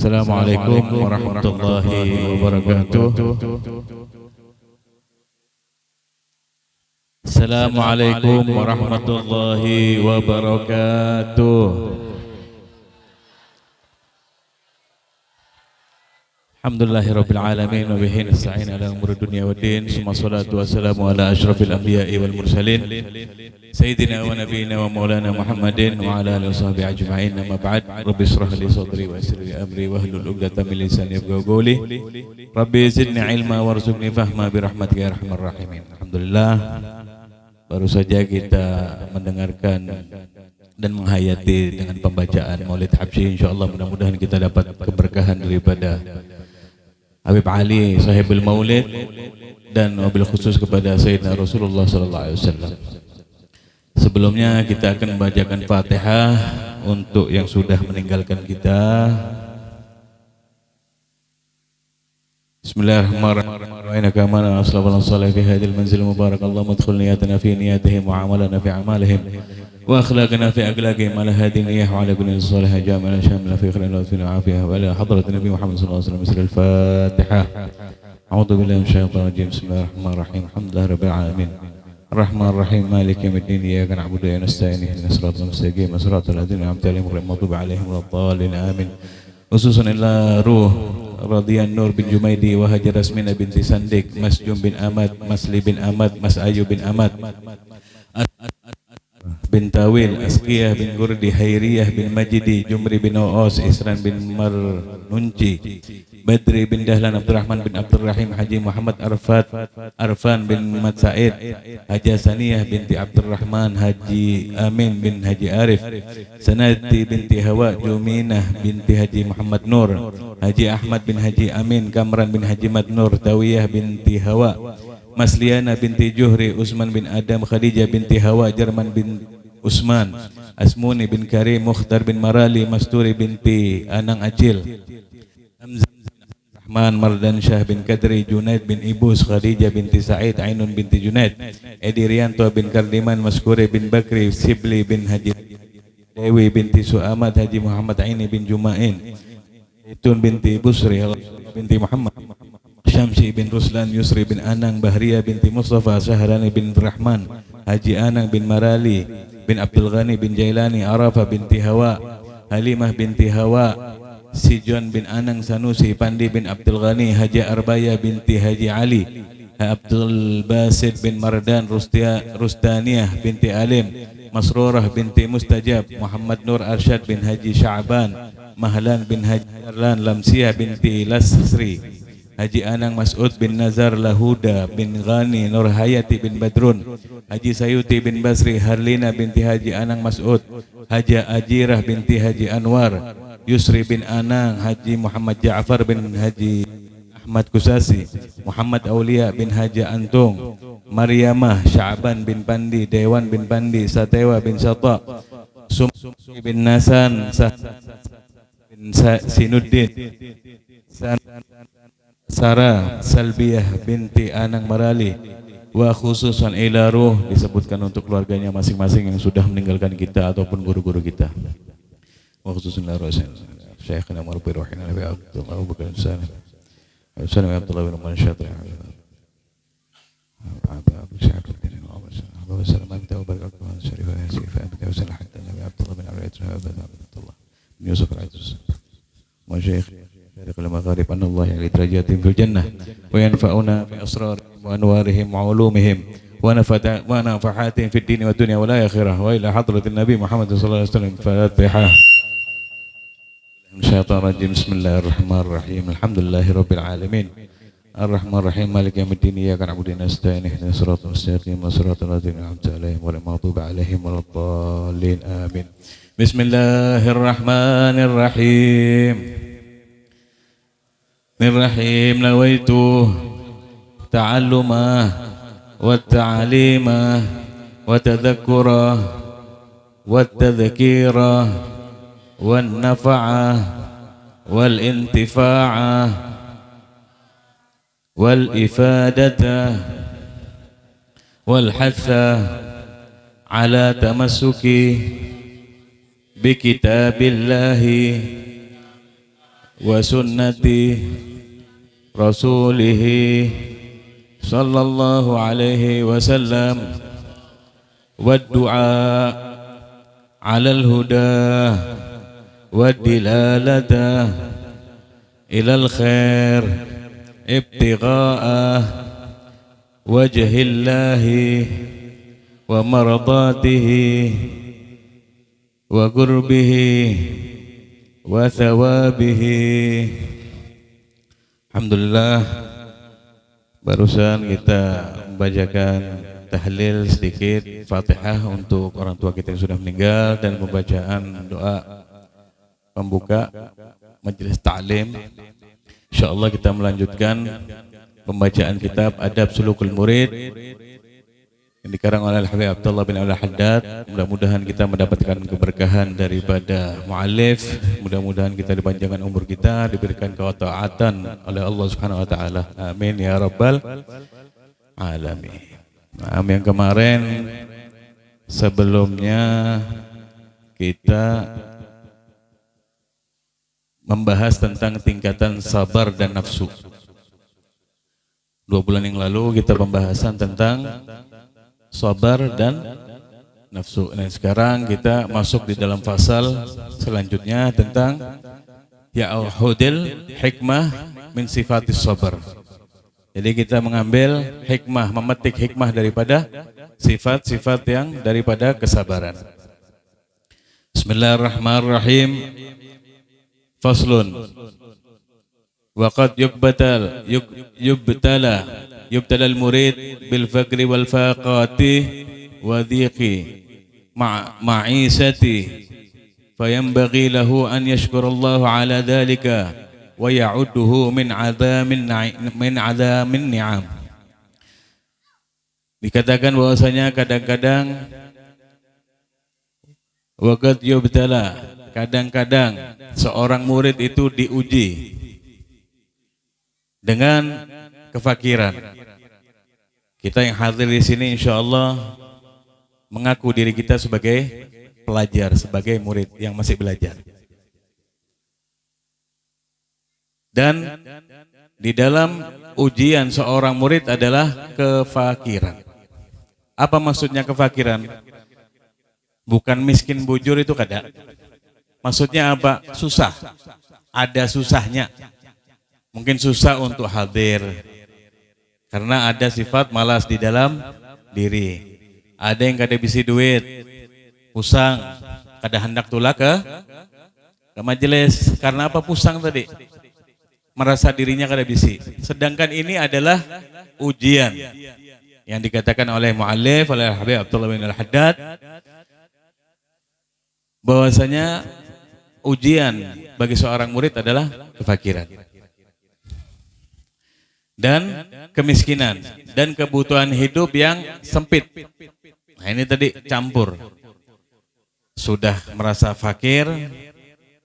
Assalamualaikum warahmatullahi wabarakatuh. Assalamualaikum warahmatullahi wabarakatuh. Alhamdulillahirabbil alamin wa bihi nasta'in ala umuri dunya waddin. Summa salatu wassalamu ala asyrafil anbiya'i wal mursalin sayyidina wa nabiyyina wa maulana Muhammadin wa ala alihi washabbihi ajma'in. Amma ba'd. Rabbi shrah li sadri wa yassir li amri wahlul 'uqdatam min lisani yafqahu qawli. Rabbi zidni ilma warzuqni fahma bi rahmatika ya arhamar rahimin. Alhamdulillah, baru saja kita mendengarkan dan menghayati dengan pembacaan Maulid Habsyi. Insyaallah mudah-mudahan kita dapat keberkahan daripada Habib Ali sahibul Maulid dan wabil khusus kepada Sayyidina Rasulullah sallallahu alaihi wasallam. Sebelumnya kita akan membacakan Fatihah untuk yang sudah meninggalkan kita. Bismillahirrahmanirrahim. Kama aslafana salih fi hadhil manzil mubarak. Allahumma adkhil niyatana fi niyatihim wa amalana fi amalihim wa akhlaqana fi akhlaqihim ala hadhihi niyyah wa ala kulli salih jamala shamila fi khairin wa fi afiyah wa ala hadrat nabi Muhammad sallallahu alaihi wasallam. Al-Fatihah. A'udzu billahi minasyaitonir rajim. Bismillahirrahmanirrahim. Alhamdulillahirabbil alamin. Ar-Rahmanir Rahim. Maliki yaumiddin. Iyyaka na'budu wa iyyaka nasta'in. Ihdinas siratal mustaqim. Siratal ladzina an'amta 'alaihim ghairil maghdubi 'alaihim waladdallin. Amin. Khususan ila ruh Radian Nur bin Jumaidi wa Hajar Rasmina binti Sandik, Mas Jum bin Ahmad, Mas Li bin Ahmad, Mas Ayu bin Ahmad, bin Tawil, Askiyah bin Gurdi, Hairiyah bin Majidi, Jumri bin Oos, Isran bin Marnunci, Badri bin Dahlan, Abdurrahman bin Abdurrahim, Haji Muhammad Arfan bin Mat Said, Haji Saniyah binti Abdurrahman, Haji Amin bin Haji Arif, Sanati binti Hawa, Juminah binti Haji Muhammad Nur, Haji Ahmad bin Haji Amin, Kamran bin Haji Madnur, Tawiyah binti Hawa, Masliana binti Juhri, Usman bin Adam, Khadijah binti Hawa, Jerman bin Usman, Asmuni bin Karim, Mukhtar bin Marali, Masturi binti Anang Acil, Hamzah Rahman, Mardan Syah bin Kadri, Junaid bin Ibus, Khadijah binti Said, Ainun binti Junaid, Edi Rianto bin Kardiman, Maskuri bin Bakri, Sibli bin Haji Dewi binti Su'amad, Haji Muhammad Aini bin Jumain, Itun binti Busri binti Muhammad, Syamsi bin Ruslan, Yusri bin Anang, Bahriyah binti Mustafa, Syahrani bin Rahman, Haji Anang bin Marali bin Abdul Ghani bin Jailani, Arafah binti Hawa, Halimah binti Hawa, Sijon bin Anang Sanusi, Pandi bin Abdul Ghani, Haji Arbaya binti Haji Ali, Abdul Basid bin Mardan, Rustaniyah binti Alim, Masrurah binti Mustajab, Muhammad Nur Arsyad bin Haji Sya'ban, Mahlan bin Haji Arlan, Lamsiyah binti Lasri, Haji Anang Mas'ud bin Nazar, Lahuda bin Ghani, Nur Hayati bin Badrun, Haji Sayuti bin Basri, Harlina binti Haji Anang Mas'ud, Haji Ajirah binti Haji Anwar, Yusri bin Anang, Haji Muhammad Ja'far bin Haji Ahmad Kusasi, Muhammad Aulia bin Haji Antung, Maryamah, Sya'ban bin Pandi, Dewan bin Pandi, Satewa bin Sata, Sumsi bin Nasan, bin Sinuddin, Sarah Salbiyah binti Anang Marali, wa khususan ila ruh, disebutkan untuk keluarganya masing-masing yang sudah meninggalkan kita ataupun guru-guru kita. Wa khususan ila ruh Syekhana Marbi Ruhina Nabi Abdullah Abu Bakar Salam Salam Abdullah bin Umar Syatri Abu Syaifuddin Abu Salam Abdullah Barakatuh Syarif Al-Hasif Abdullah Salah Hatta Nabi Abdullah bin Abdullah Abdullah bin Yusuf Al-Aziz Masyayikh Syarif al-Magharib Anallah yang literajatim fil jannah wa yanfa'una fi asrarihim wa anwarihim wa ulumihim wa nafahatin fid dini wa dunya wa la akhirah wa ila hadratin Nabi Muhammad sallallahu alaihi wasallam. Fatihah. Syaitan rajim. Bismillahirrahmanirrahim. Alhamdulillahirabbil alamin. Ar-Rahmanir Rahim. Maliki yaumiddin. Iyyaka na'budu wa nasta'in. Ihdinas siratal mustaqim. Siratal ladzina an'amta 'alaihim ghairil maghdubi 'alaihim waladdallin. Amin. Bismillahirrahmanirrahim. Rahim nawaitu ta'alluma wa ta'alima wa tadhakkura wa tadhkira wa nafa'a wal intifa'a wal ifadata wal hatha ala tamassuki bi kitabillahi وسنة رسوله صلى الله عليه وسلم والدعاء على الهدى والدلالة إلى الخير ابتغاء وجه الله ومرضاته وقربه وثوابه. Alhamdulillah, barusan kita membacakan tahlil sedikit Fatihah untuk orang tua kita yang sudah meninggal dan pembacaan doa pembuka majelis ta'lim. Insyaallah kita melanjutkan pembacaan kitab Adab Sulukul Murid yang dikarang oleh Al-Habib Abdullah bin Al-Haddad. Mudah-mudahan kita mendapatkan keberkahan daripada mu'alif. Mudah-mudahan kita dipanjangkan umur kita, diberikan ketaatan oleh Allah Subhanahu wa taala. Amin ya rabbal alamin. Nah, yang kemarin sebelumnya kita membahas tentang tingkatan sabar dan nafsu. 2 bulan yang lalu kita pembahasan tentang sabar dan nafsu. Nah, sekarang kita masuk di dalam pasal selanjutnya tentang ya'hudil hikmah min sifatis sabar. Jadi kita mengambil hikmah, memetik hikmah daripada sifat-sifat yang daripada kesabaran. Bismillahirrahmanirrahim. Faslun. Waqad yubtala al-murid bil faqri wal faqati wa dhiqi ma'isati fayanbaghi lahu an yashkura Allah ala dhalika wa ya'udduhu min 'adhamin ni'am. Dikatakan bahwasanya kadang-kadang waqad yubtala, kadang-kadang seorang murid itu diuji dengan kefakiran. Kita yang hadir di sini insyaallah mengaku diri kita sebagai pelajar, sebagai murid yang masih belajar. Dan di dalam ujian seorang murid adalah kefakiran. Apa maksudnya kefakiran? Bukan miskin bujur itu kada. Maksudnya apa? Susah. Ada susahnya. Mungkin susah untuk hadir karena ada sifat malas di dalam diri. Ada yang kada bisi duit, pusang, kada hendak tulak ke majelis. Karena apa pusang tadi? Merasa dirinya kada bisi. Sedangkan ini adalah ujian yang dikatakan oleh mu'allif, oleh Habib Abdullah bin Al-Haddad, bahwasanya ujian bagi seorang murid adalah kefakiran dan kemiskinan dan kebutuhan hidup yang sempit. Nah, ini tadi campur. Sudah merasa fakir,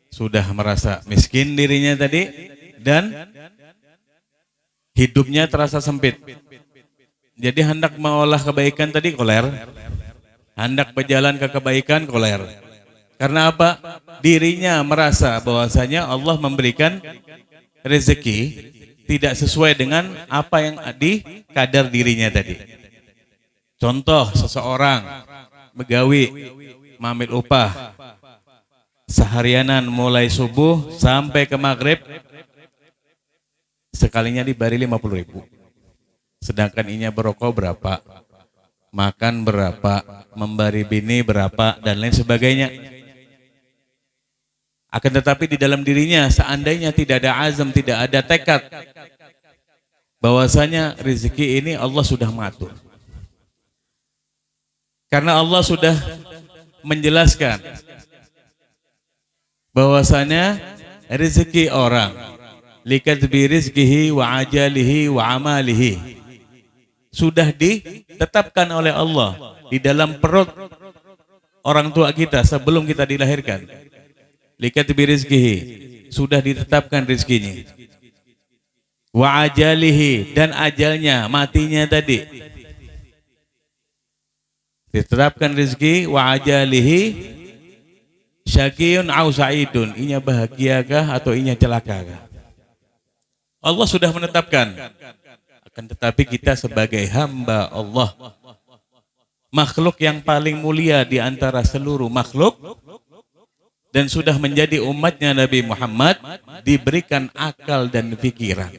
sudah merasa miskin dirinya tadi, dan hidupnya terasa sempit. Jadi hendak mengolah kebaikan tadi koler, hendak berjalan ke kebaikan koler. Karena apa? Dirinya merasa bahwasanya Allah memberikan rezeki tidak sesuai dengan apa yang di kadar dirinya tadi. Contoh, seseorang begawi, mamil upah seharianan mulai subuh sampai ke maghrib, sekalinya dibari 50.000. Sedangkan inya berokok berapa, makan berapa, membari bini berapa, dan lain sebagainya. Akan tetapi di dalam dirinya seandainya tidak ada azam, tidak ada tekad bahwasanya rezeki ini Allah sudah mengatur. Karena Allah sudah menjelaskan bahwasanya rezeki orang likatbi rizkihi wa ajalihi wa amalihi sudah ditetapkan oleh Allah di dalam perut orang tua kita sebelum kita dilahirkan. Likatbi rizkihi, sudah ditetapkan rizkinya. Wa ajalihi, dan ajalnya, matinya tadi. Ditetapkan rizki, wa ajalihi, Syaqiyun au sa'idun, inya bahagiakah atau inya celakakah? Allah sudah menetapkan. Akan tetapi kita sebagai hamba Allah, makhluk yang paling mulia di antara seluruh makhluk, dan sudah menjadi umatnya Nabi Muhammad, diberikan akal dan pikiran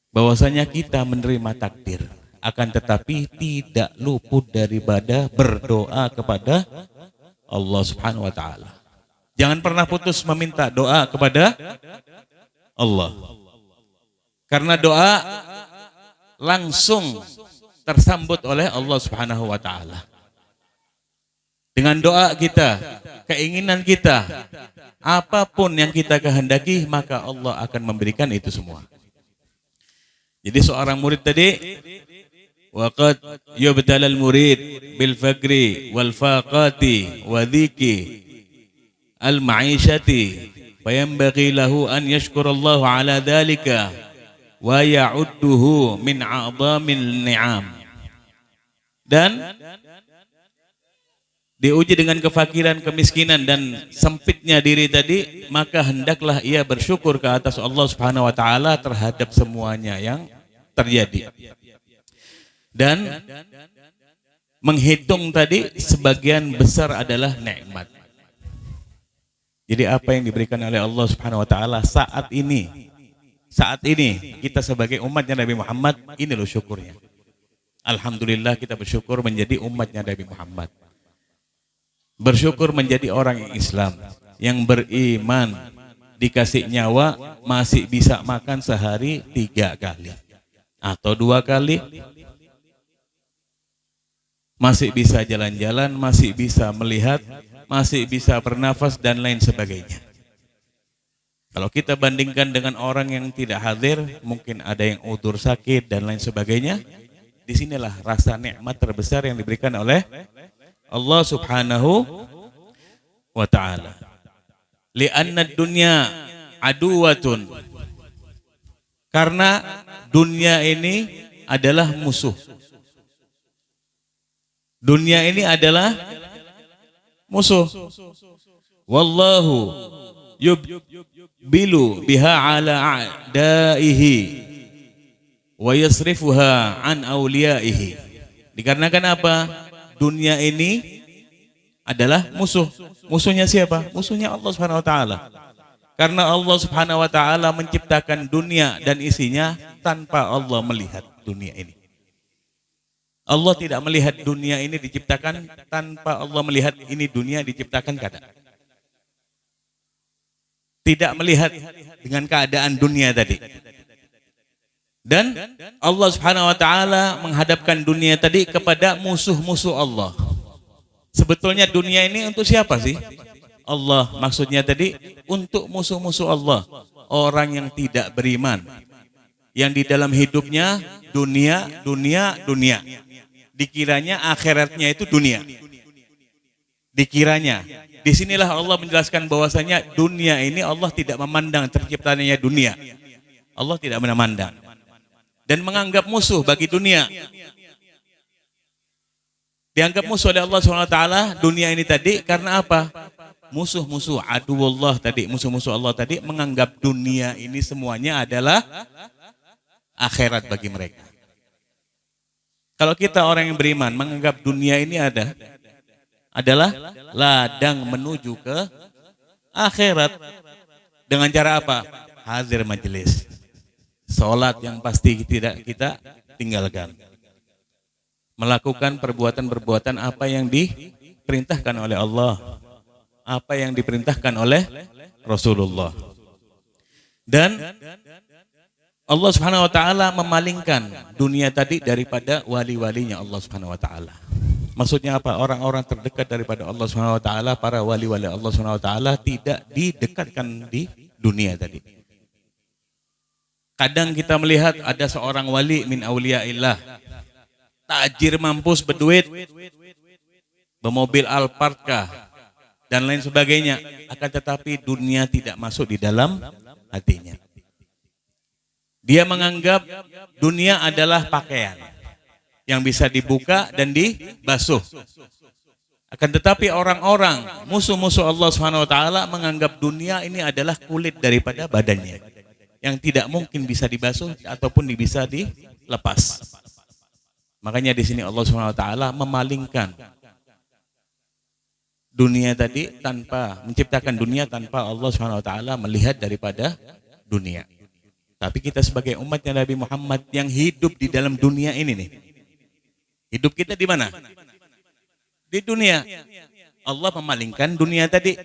bahwasanya kita menerima takdir. Akan tetapi tidak luput daripada berdoa kepada Allah Subhanahu wa taala. Jangan pernah putus meminta doa kepada Allah. Karena doa langsung tersambut oleh Allah Subhanahu wa taala. Dengan doa kita, keinginan kita, apapun yang kita kehendaki, maka Allah akan memberikan itu semua. Jadi seorang murid tadi, waqad yubtalal murid bil faqri wal faqati wa dhiki al ma'ishati fayanbaghi lahu an yashkurallahu ala dhalika wa ya'udduhu min a'dhamil ni'am. Dan diuji dengan kefakiran, kemiskinan dan sempitnya diri tadi, maka hendaklah ia bersyukur ke atas Allah Subhanahu wa taala terhadap semuanya yang terjadi. Dan menghitung tadi sebagian besar adalah nikmat. Jadi apa yang diberikan oleh Allah Subhanahu wa taala saat ini kita sebagai umatnya Nabi Muhammad, ini loh syukurnya. Alhamdulillah kita bersyukur menjadi umatnya Nabi Muhammad. Bersyukur menjadi orang yang Islam, yang beriman, dikasih nyawa, masih bisa makan sehari 3 kali atau 2 kali, masih bisa jalan-jalan, masih bisa melihat, masih bisa bernafas dan lain sebagainya. Kalau kita bandingkan dengan orang yang tidak hadir, mungkin ada yang udzur sakit dan lain sebagainya, disinilah rasa nikmat terbesar yang diberikan oleh Allah Subhanahu wa ta'ala. Li'anna dunya aduwatun, karena dunia ini adalah musuh. Dunia ini adalah musuh. Wallahu yubbilu biha ala a'daihi wa yasrifuha an awliyaihi. Dikarenakan apa? Dunia ini adalah musuh. Musuhnya siapa? Musuhnya Allah Subhanahu wa taala. Karena Allah Subhanahu wa taala menciptakan dunia dan isinya tanpa Allah melihat dunia ini. Allah tidak melihat dunia ini diciptakan tanpa Allah melihat ini dunia diciptakan kada. Tidak melihat dengan keadaan dunia tadi. Dan Allah Subhanahu wa taala menghadapkan dunia tadi kepada musuh-musuh Allah. Sebetulnya dunia ini untuk siapa sih? Allah, maksudnya tadi untuk musuh-musuh Allah, orang yang tidak beriman, yang di dalam hidupnya dunia. Dikiranya akhiratnya itu dunia. Dikiranya. Disinilah Allah menjelaskan bahwasanya dunia ini Allah tidak memandang terciptanya dunia. Allah tidak memandang. Dan menganggap musuh bagi dunia. Dianggap musuh oleh Allah SWT dunia ini tadi karena apa? Musuh-musuh aduwullah tadi, musuh-musuh Allah tadi menganggap dunia ini semuanya adalah akhirat bagi mereka. Kalau kita orang yang beriman menganggap dunia ini adalah ladang menuju ke akhirat. Dengan cara apa? Hadir majelis. Salat yang pasti tidak kita tinggalkan. Melakukan perbuatan-perbuatan apa yang diperintahkan oleh Allah, apa yang diperintahkan oleh Rasulullah. Dan Allah Subhanahu wa taala memalingkan dunia tadi daripada wali-walinya Allah Subhanahu wa taala. Maksudnya apa? Orang-orang terdekat daripada Allah Subhanahu wa taala, para wali-wali Allah Subhanahu wa taala tidak didekatkan di dunia tadi. Kadang kita melihat ada seorang wali min auliyaillah, tajir, mampus, berduit, bermobil Alphard kah dan lain sebagainya, akan tetapi dunia tidak masuk di dalam hatinya. Dia menganggap dunia adalah pakaian yang bisa dibuka dan dibasuh. Akan tetapi orang-orang musuh-musuh Allah Subhanahu wa taala menganggap dunia ini adalah kulit daripada badannya yang tidak mungkin bisa dibasuh ataupun bisa dilepas. Makanya di sini Allah Subhanahu wa taala memalingkan dunia tadi menciptakan dunia tanpa Allah Subhanahu wa taala melihat daripada dunia. Tapi kita sebagai umatnya Nabi Muhammad yang hidup di dalam dunia ini nih. Hidup kita di mana? Di dunia. Allah memalingkan dunia tadi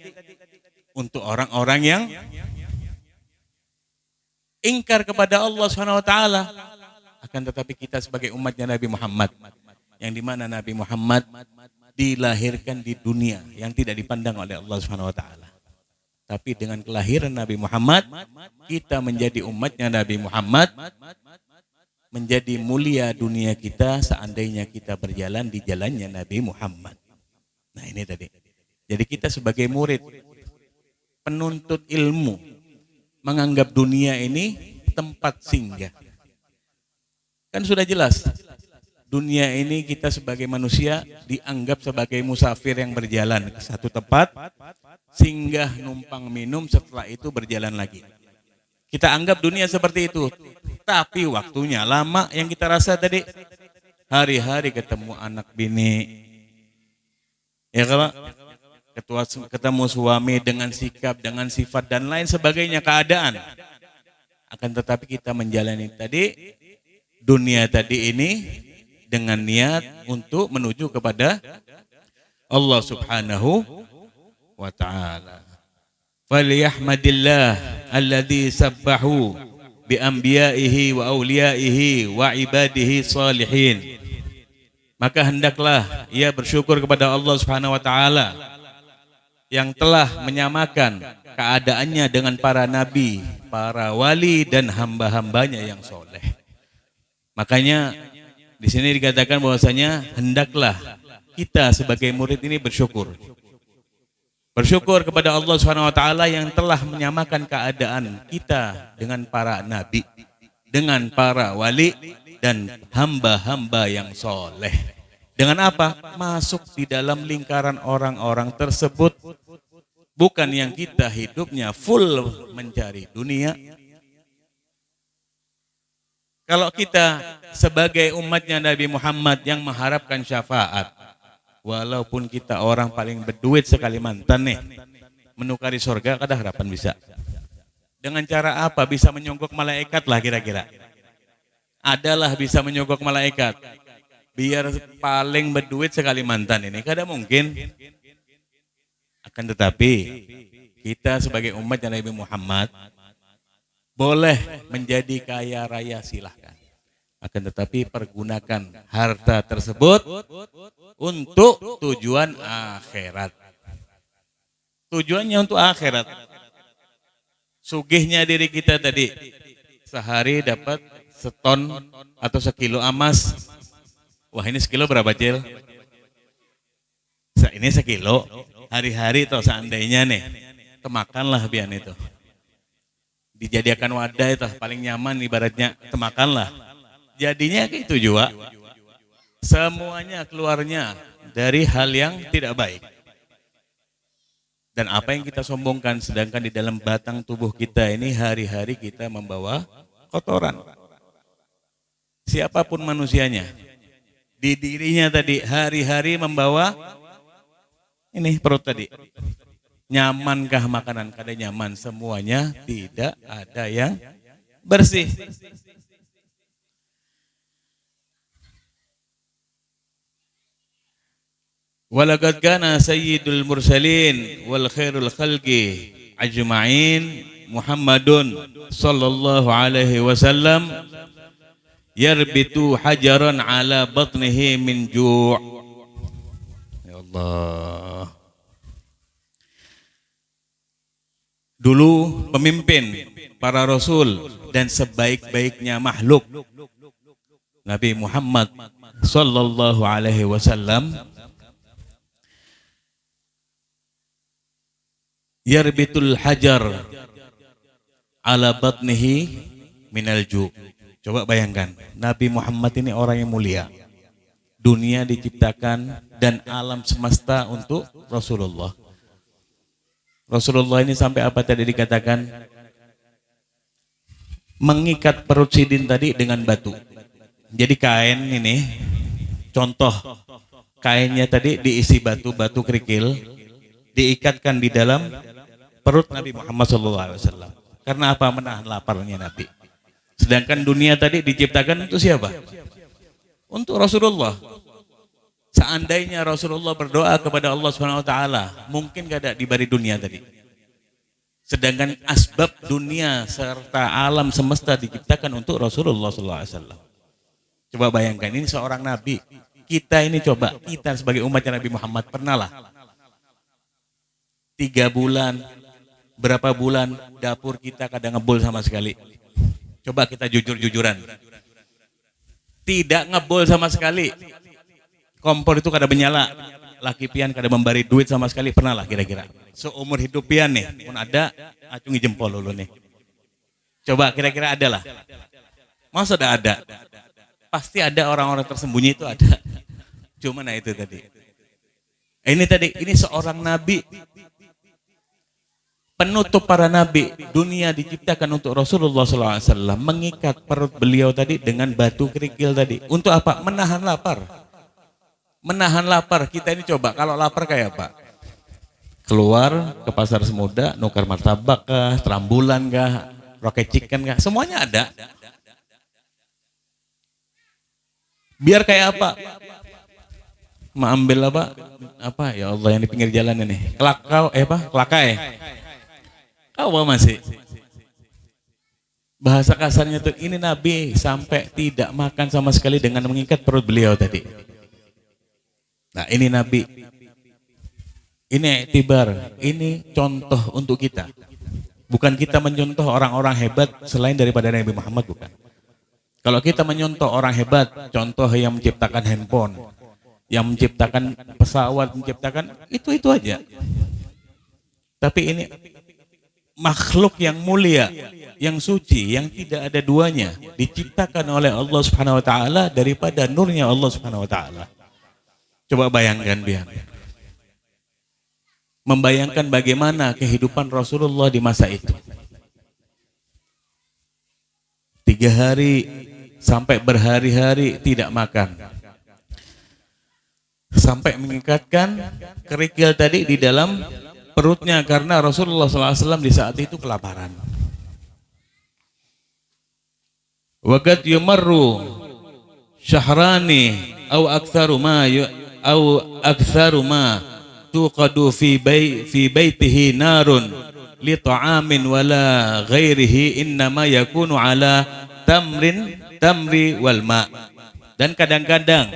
untuk orang-orang yang ingkar kepada Allah Subhanahu wa taala. Akan tetapi kita sebagai umatnya Nabi Muhammad yang di mana Nabi Muhammad dilahirkan di dunia yang tidak dipandang oleh Allah Subhanahu wa taala. Tapi dengan kelahiran Nabi Muhammad, kita menjadi umatnya Nabi Muhammad, menjadi mulia dunia kita seandainya kita berjalan di jalannya Nabi Muhammad. Nah ini tadi. Jadi kita sebagai murid, penuntut ilmu, menganggap dunia ini tempat singgah. Kan sudah jelas, dunia ini kita sebagai manusia dianggap sebagai musafir yang berjalan ke satu tempat, singgah numpang minum, setelah itu berjalan lagi. Kita anggap dunia seperti itu, tapi waktunya lama yang kita rasa tadi, hari-hari ketemu anak bini, ya kalau ketemu suami dengan sikap, dengan sifat dan lain sebagainya keadaan. Akan tetapi kita menjalani tadi dunia tadi ini dengan niat untuk menuju kepada Allah Subhanahu wa ta'ala. Falyahmadillah alladzi sabbahu bi anbiya'ihi wa awliyaihi wa ibadihi salihin. Maka hendaklah ia bersyukur kepada Allah Subhanahu wa taala yang telah menyamakan keadaannya dengan para nabi, para wali dan hamba-hambanya yang soleh. Makanya di sini dikatakan bahwasanya hendaklah kita sebagai murid ini bersyukur. Bersyukur kepada Allah Subhanahu wa taala yang telah menyamakan keadaan kita dengan para nabi, dengan para wali dan hamba-hamba yang soleh. Dengan apa? Masuk di dalam lingkaran orang-orang tersebut. Bukan yang kita hidupnya full mencari dunia. Kalau kita sebagai umatnya Nabi Muhammad yang mengharapkan syafaat, walaupun kita orang paling berduit sekali mantan nih, menukari surga, ada harapan bisa. Dengan cara apa? Bisa menyogok malaikat lah kira-kira. Adalah bisa menyogok malaikat. Biar paling berduit sekali mantan ini, kada mungkin. Akan tetapi kita sebagai umatnya Nabi Muhammad boleh menjadi kaya raya, silahkan. Akan tetapi pergunakan harta tersebut untuk tujuan akhirat. Tujuannya untuk akhirat. Sugihnya diri kita tadi, sehari dapat seton atau sekilo emas. Wah ini sekilo berapa Cil? Ini sekilo. Hari-hari toh seandainya nih, temakanlah biar itu. Dijadikan wadah itu paling nyaman ibaratnya, temakanlah. Jadinya itu juga. Semuanya keluarnya dari hal yang tidak baik. Dan apa yang kita sombongkan, sedangkan di dalam batang tubuh kita ini hari-hari kita membawa kotoran. Siapapun manusianya, di dirinya tadi hari-hari membawa ini perut tadi. Nyamankah makanan? Kada nyaman, semuanya tidak ada yang bersih. Walaqad kana sayyidul mursalin wal khairul khalqi ajma'in Muhammadun sallallahu alaihi wasallam yarbitu hajaran ala batnihi min ju'. Ya Allah. Dulu pemimpin para rasul dan sebaik-baiknya makhluk Nabi Muhammad sallallahu alaihi wasallam yarbitul hajar ala batnihi minal ju'. Coba bayangkan, Nabi Muhammad ini orang yang mulia. Dunia diciptakan dan alam semesta untuk Rasulullah. Rasulullah ini sampai apa tadi dikatakan? Mengikat perut Sidin tadi dengan batu. Jadi kain ini, contoh kainnya tadi diisi batu kerikil, diikatkan di dalam perut Nabi Muhammad SAW. Karena apa? Menahan laparnya Nabi. Sedangkan dunia tadi diciptakan untuk siapa? Untuk Rasulullah. Seandainya Rasulullah berdoa kepada Allah SWT, mungkin gak ada di bari dunia tadi. Sedangkan asbab dunia serta alam semesta diciptakan untuk Rasulullah SAW. Coba bayangkan, ini seorang Nabi. Kita ini coba, kita sebagai umatnya Nabi Muhammad, pernah lah 3 bulan, berapa bulan dapur kita kadang ngebul sama sekali. Coba kita jujur-jujuran. Tidak ngebul sama sekali. Kompor itu kada menyala. Laki pian kada memberi duit sama sekali, pernah lah kira-kira. Seumur hidup pian nih, pun ada, acungi jempol dulu nih. Coba kira-kira ada lah. Masa ada? Pasti ada orang-orang tersembunyi itu ada. Cuma nah itu tadi. Ini seorang nabi. Penutup para nabi, dunia diciptakan untuk Rasulullah SAW. Mengikat perut beliau tadi dengan batu kerikil tadi. Untuk apa? Menahan lapar. Menahan lapar. Kita ini coba, kalau lapar kayak apa? Keluar ke pasar Semuda, nukar martabak kah, terambulan kah, roket chicken kah, semuanya ada. Biar kayak apa? Ambil apa? Ya Allah, yang di pinggir jalan ini. Kelakai. Kau masih. Bahasa kasarnya tuh, ini Nabi sampai tidak makan sama sekali dengan mengikat perut beliau tadi. Nah, ini Nabi. Ini iktibar, ini contoh untuk kita. Bukan kita mencontoh orang-orang hebat selain daripada Nabi Muhammad, bukan. Kalau kita menyontoh orang hebat, contoh yang menciptakan handphone, yang menciptakan pesawat, menciptakan itu aja. Tapi ini makhluk yang mulia, yang suci, yang tidak ada duanya, diciptakan oleh Allah Subhanahu wa taala daripada nurnya Allah Subhanahu wa taala. Coba bayangkan biar. Membayangkan bagaimana kehidupan Rasulullah di masa itu. 3 hari sampai berhari-hari tidak makan. Sampai mengikatkan kerikil tadi di dalam perutnya karena Rasulullah SAW di saat itu kelaparan. Waqad yumarru syahrani au aktsaru ma tuqadu fi baitihi narun li ta'amin wala ghairihi innama yakunu ala tamri wal ma. Dan kadang-kadang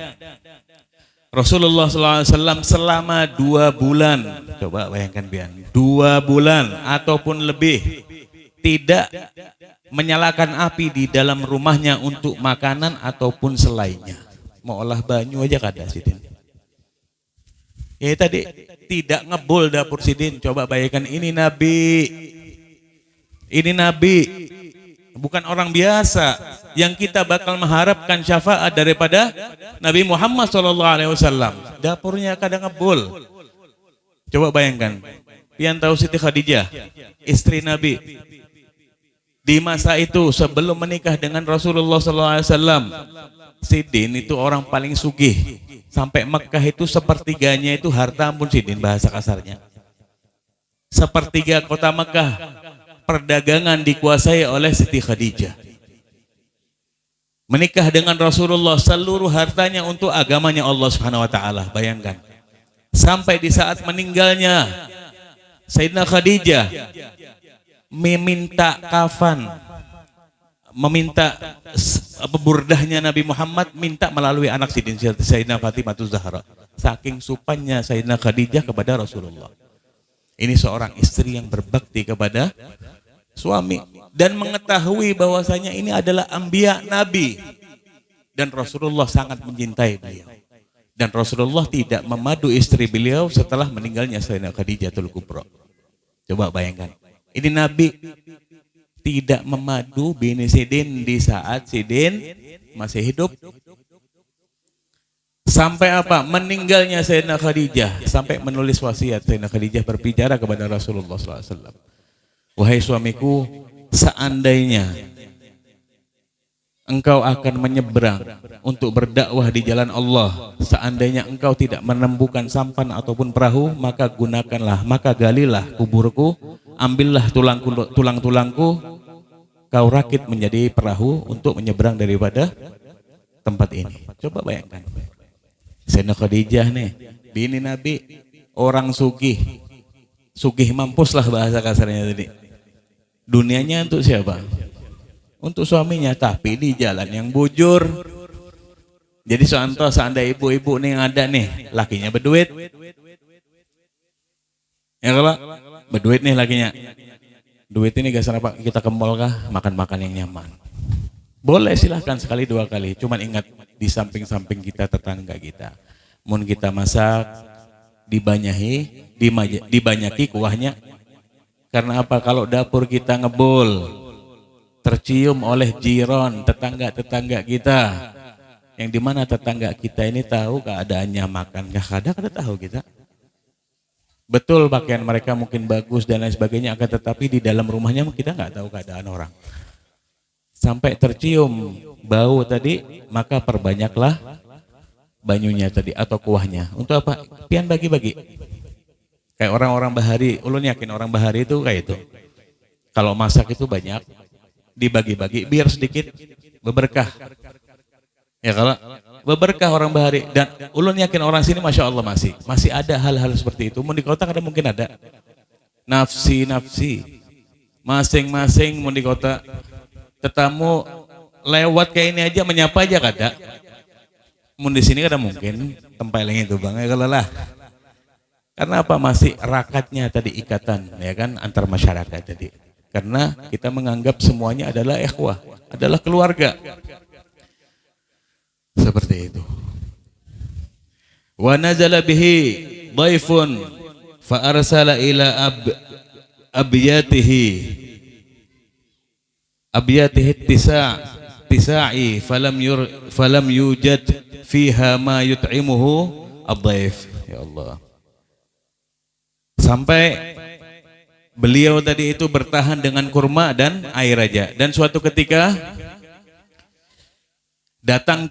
Rasulullah SAW selama 2 bulan, coba bayangkan biar 2 bulan ataupun lebih tidak menyalakan api di dalam rumahnya untuk makanan ataupun selainnya. Mau olah banyu aja kada Sidin. Ya tadi tidak ngebul dapur Sidin. Coba bayangkan, ini Nabi. Ini Nabi. Bukan orang biasa yang kita bakal mengharapkan syafaat daripada Nabi Muhammad SAW. Dapurnya kadang ngebul. Coba bayangkan. Pian tahu Siti Khadijah, istri Nabi. Di masa itu sebelum menikah dengan Rasulullah SAW, Sidin itu orang paling sugih. Sampai Mekah itu sepertiganya itu harta ampun Sidin, bahasa kasarnya. Sepertiga kota Mekah perdagangan dikuasai oleh Siti Khadijah. Menikah dengan Rasulullah, seluruh hartanya untuk agamanya Allah Subhanahu wa taala. Bayangkan. Sampai di saat meninggalnya Sayyidina Khadijah meminta kafan, meminta burdahnya Nabi Muhammad, minta melalui anak Sidin Sayyidina Fatimah Zahra. Saking supannya Sayyidina Khadijah kepada Rasulullah. Ini seorang istri yang berbakti kepada suami dan mengetahui bahwasanya ini adalah anbiya nabi dan Rasulullah sangat mencintai beliau. Dan Rasulullah tidak memadu istri beliau setelah meninggalnya Sayyidina Khadijatul Kubra. Coba bayangkan. Ini Nabi tidak memadu bini Sidin di saat Sidin masih hidup. Sampai apa? Meninggalnya Sayyidina Khadijah, sampai menulis wasiat Sayyidina Khadijah berbicara kepada Rasulullah SAW. Wahai suamiku, seandainya engkau akan menyeberang untuk berdakwah di jalan Allah, seandainya engkau tidak menemukan sampan ataupun perahu, maka gunakanlah, maka galilah kuburku, ambillah tulang-tulangku, kau rakit menjadi perahu untuk menyeberang daripada tempat ini. Coba bayangkan, Sayyidina Khadijah nih, bini Nabi, orang sugih, sugih mampus lah bahasa kasarnya tadi. Dunianya untuk siapa? Untuk suaminya, tapi di jalan yang bujur. Jadi contoh, seandainya ibu-ibu nih yang ada nih, lakinya berduit, ya kalau berduit nih lakinya, duit ini gak salah pak, kita ke mall kah, makan-makan yang nyaman, boleh silahkan sekali dua kali, cuman ingat di samping-samping kita tetangga kita, mun kita masak dibanyaki kuahnya, karena apa? Kalau dapur kita ngebul, tercium oleh jiron, tetangga-tetangga kita, yang dimana tetangga kita ini tahu keadaannya makan, gak ada tahu kita. Betul pakaian mereka mungkin bagus dan lain sebagainya, akan tetapi di dalam rumahnya kita nggak tahu keadaan orang. Sampai tercium bau tadi, maka perbanyaklah banyunya tadi atau kuahnya. Untuk apa? Pian bagi-bagi. Kayak orang-orang bahari, ulun yakin orang bahari itu kayak itu. Kalau masak itu banyak, dibagi-bagi biar sedikit berberkah. Ya kalau berberkah orang bahari, dan ulun yakin orang sini masya Allah masih ada hal-hal seperti itu. Mau di kota kadang mungkin ada nafsi masing-masing. Mau di kota tetamu lewat kayak ini aja menyapa aja kada. Mau di sini kadang mungkin tempeleng itu bang, ya kalau lah. Karena apa? Masih rakatnya tadi, ikatan ya kan antar masyarakat tadi. Karena kita menganggap semuanya adalah ikhwah, adalah keluarga. Seperti itu. Wa nazala bihi dhaifun fa arsala ila abyatihi tisa'i falam yujad fiha ma yut'imuhu ad-dhaif. Ya Allah. Sampai beliau tadi itu bertahan dengan kurma dan air aja. Dan suatu ketika datang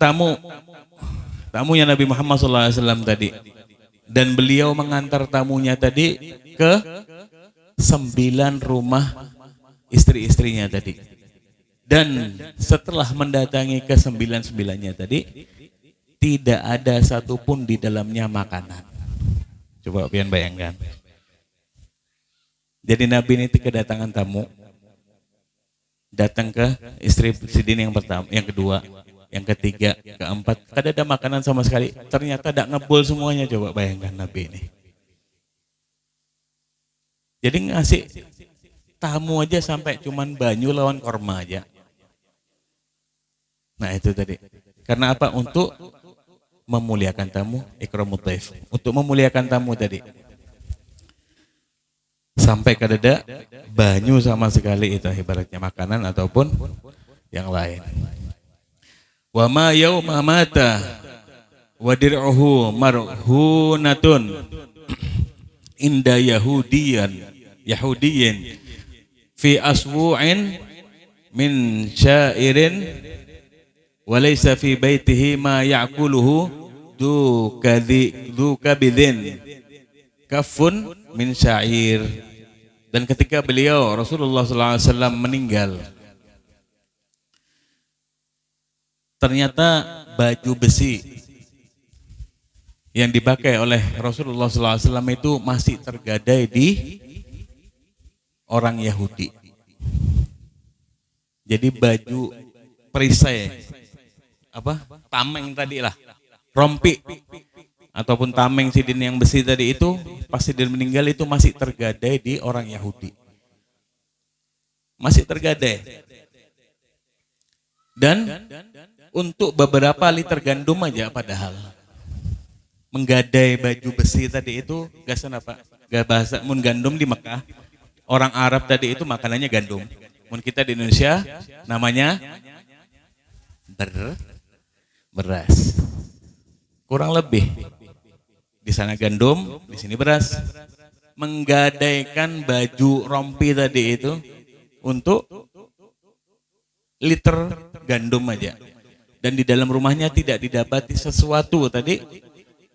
tamunya Nabi Muhammad SAW tadi. Dan beliau mengantar tamunya tadi ke 9 rumah istri-istrinya tadi. Dan setelah mendatangi ke 9-9-nya tadi, tidak ada satupun di dalamnya makanan. Coba pian bayangkan. Jadi Nabi ini kedatangan tamu, datang ke istri sidin yang pertama, yang kedua, yang ketiga, keempat, kada ada makanan sama sekali. Ternyata tidak ngebul semuanya. Coba bayangkan Nabi ini. Jadi ngasih tamu aja sampai cuman banyu lawan korma aja. Nah itu tadi. Karena apa? Untuk memuliakan tamu, ikramut dhaif. Untuk memuliakan tamu tadi. Sampai kadada banyu sama sekali, itu ibaratnya makanan ataupun yang lain. Wa ma yauma mata wa dir'uhu marhunatun inda yahudiyin fi aswu'in min syairin wa laysa fi baitihi ma ya'kuluhu du kabidin kafun min syair. Dan ketika beliau Rasulullah SAW meninggal, ternyata baju besi yang dipakai oleh Rasulullah SAW itu masih tergadai di orang Yahudi. Jadi baju perisai, tameng tadi lah, rompi ataupun tameng sidin yang besi tadi itu, pas sidin meninggal itu masih tergadai di orang Yahudi. Masih tergadai. Dan untuk beberapa liter gandum aja, padahal menggadai baju besi tadi itu gasan apa? Gak bahasa mun gandum di Mekah, orang Arab tadi itu makanannya gandum. Mun kita di Indonesia namanya beras. kurang lebih. Di sana gandum, di sini beras. Menggadaikan baju rompi tadi itu untuk liter gandum aja. Dan di dalam rumahnya tidak didapati sesuatu tadi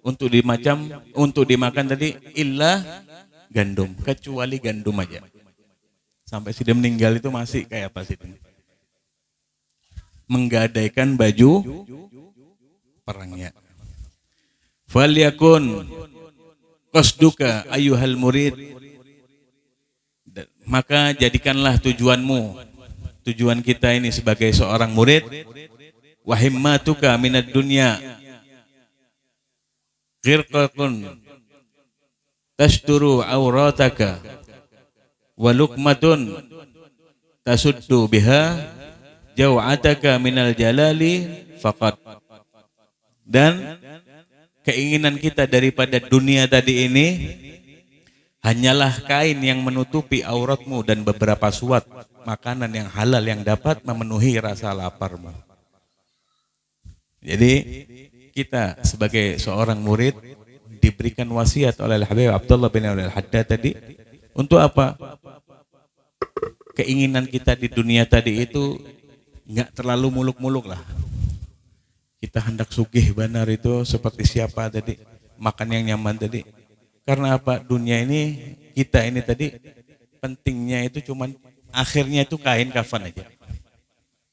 untuk dimakan tadi illa gandum, kecuali gandum aja. Sampai sudah meninggal itu masih kayak apa sih? Menggadaikan baju perangnya. Falyakun qasduka ayyuhal murid, maka jadikanlah tujuan kita ini sebagai seorang murid, wa himmatuka minad dunya ghirqatun tasduru aurataka wa luqmatun tasuddu biha jaw'ataka minal jalali faqat. Dan keinginan kita daripada dunia tadi ini hanyalah kain yang menutupi auratmu dan beberapa suap makanan yang halal yang dapat memenuhi rasa laparmu. Jadi kita sebagai seorang murid diberikan wasiat oleh Habib Abdullah bin Al-Haddad tadi untuk apa? Keinginan kita di dunia tadi itu nggak terlalu muluk-muluk lah. Kita hendak sugih benar itu seperti siapa tadi, makan yang nyaman tadi. Karena apa? Dunia ini, kita ini tadi pentingnya itu cuman akhirnya itu kain kafan aja.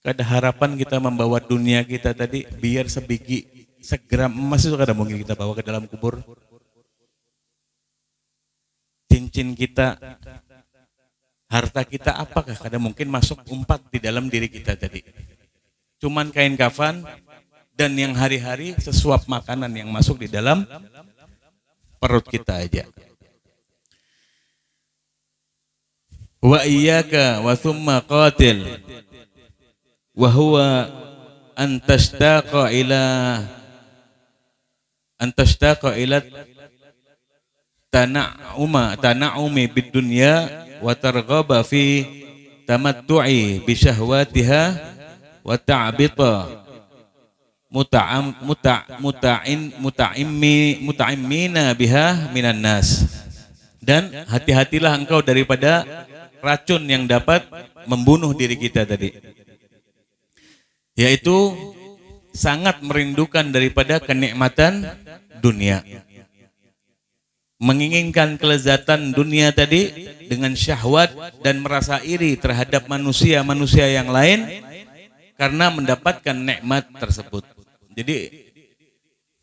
Kada harapan kita membawa dunia kita tadi biar sebiji segram emas itu kada mungkin kita bawa ke dalam kubur. Cincin kita, harta kita apakah kada mungkin masuk umpat di dalam diri kita tadi. Cuman kain kafan dan yang hari-hari sesuap makanan yang masuk di dalam perut kita aja. Wa iyyaka wa thumma qatil wa huwa an tashtaqa ila tana'umi bid dunya wa targhaba fi tamattu'i bi syahwatiha wa ta'bita muta'immina biha minan nas. Dan hati-hatilah engkau daripada racun yang dapat membunuh diri kita tadi, yaitu sangat merindukan daripada kenikmatan dunia, menginginkan kelezatan dunia tadi dengan syahwat dan merasa iri terhadap manusia-manusia yang lain karena mendapatkan nikmat tersebut. Jadi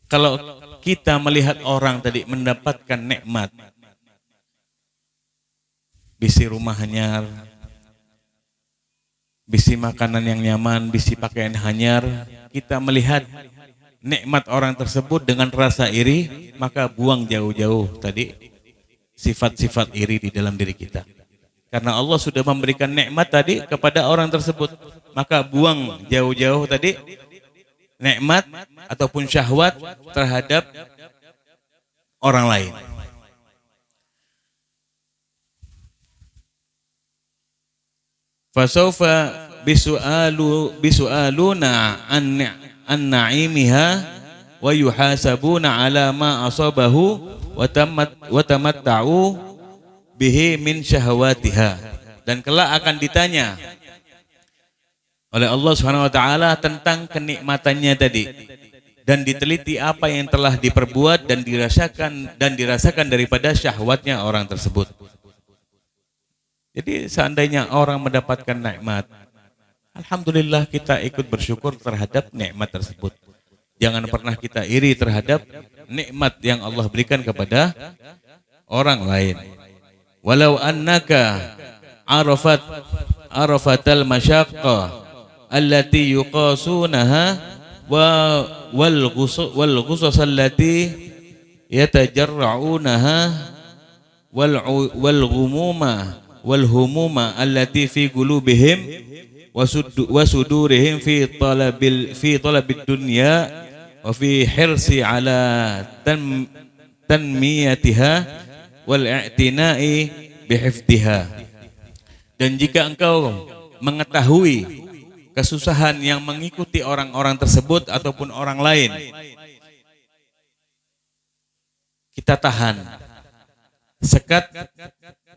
kalau kita melihat orang tadi mendapatkan nikmat, bisi rumah hanyar, bisi makanan yang nyaman, bisi pakaian hanyar, kita melihat nikmat orang tersebut dengan rasa iri, maka buang jauh-jauh tadi sifat-sifat iri di dalam diri kita. Karena Allah sudah memberikan nikmat tadi kepada orang tersebut, maka buang jauh-jauh tadi nikmat ataupun syahwat terhadap orang lain. Fasaufa bisu'aluna an na'imiha wa yuhasabuna ala ma asabahu wa tamatta'u bihi min syahwatiha. Dan kelak akan ditanya oleh Allah Subhanahu wa taala tentang kenikmatannya tadi, dan diteliti apa yang telah diperbuat dan dirasakan daripada syahwatnya orang tersebut. Jadi seandainya orang mendapatkan nikmat, alhamdulillah kita ikut bersyukur terhadap nikmat tersebut. Jangan pernah kita iri terhadap nikmat yang Allah berikan kepada orang lain. Walau annaka arafatal masyaqqah allati yuqasunaha wal ghusas allati yatajarra'unaha wal ghumuma wal humuma allati fi qulubihim wa sudurihim fi talabid dunya wa fi hirsi ala tanmiyatiha wal i'tina'i bihifdhiha. Dan jika engkau mengetahui kesusahan yang mengikuti orang-orang tersebut ataupun orang lain kita tahan. Sekat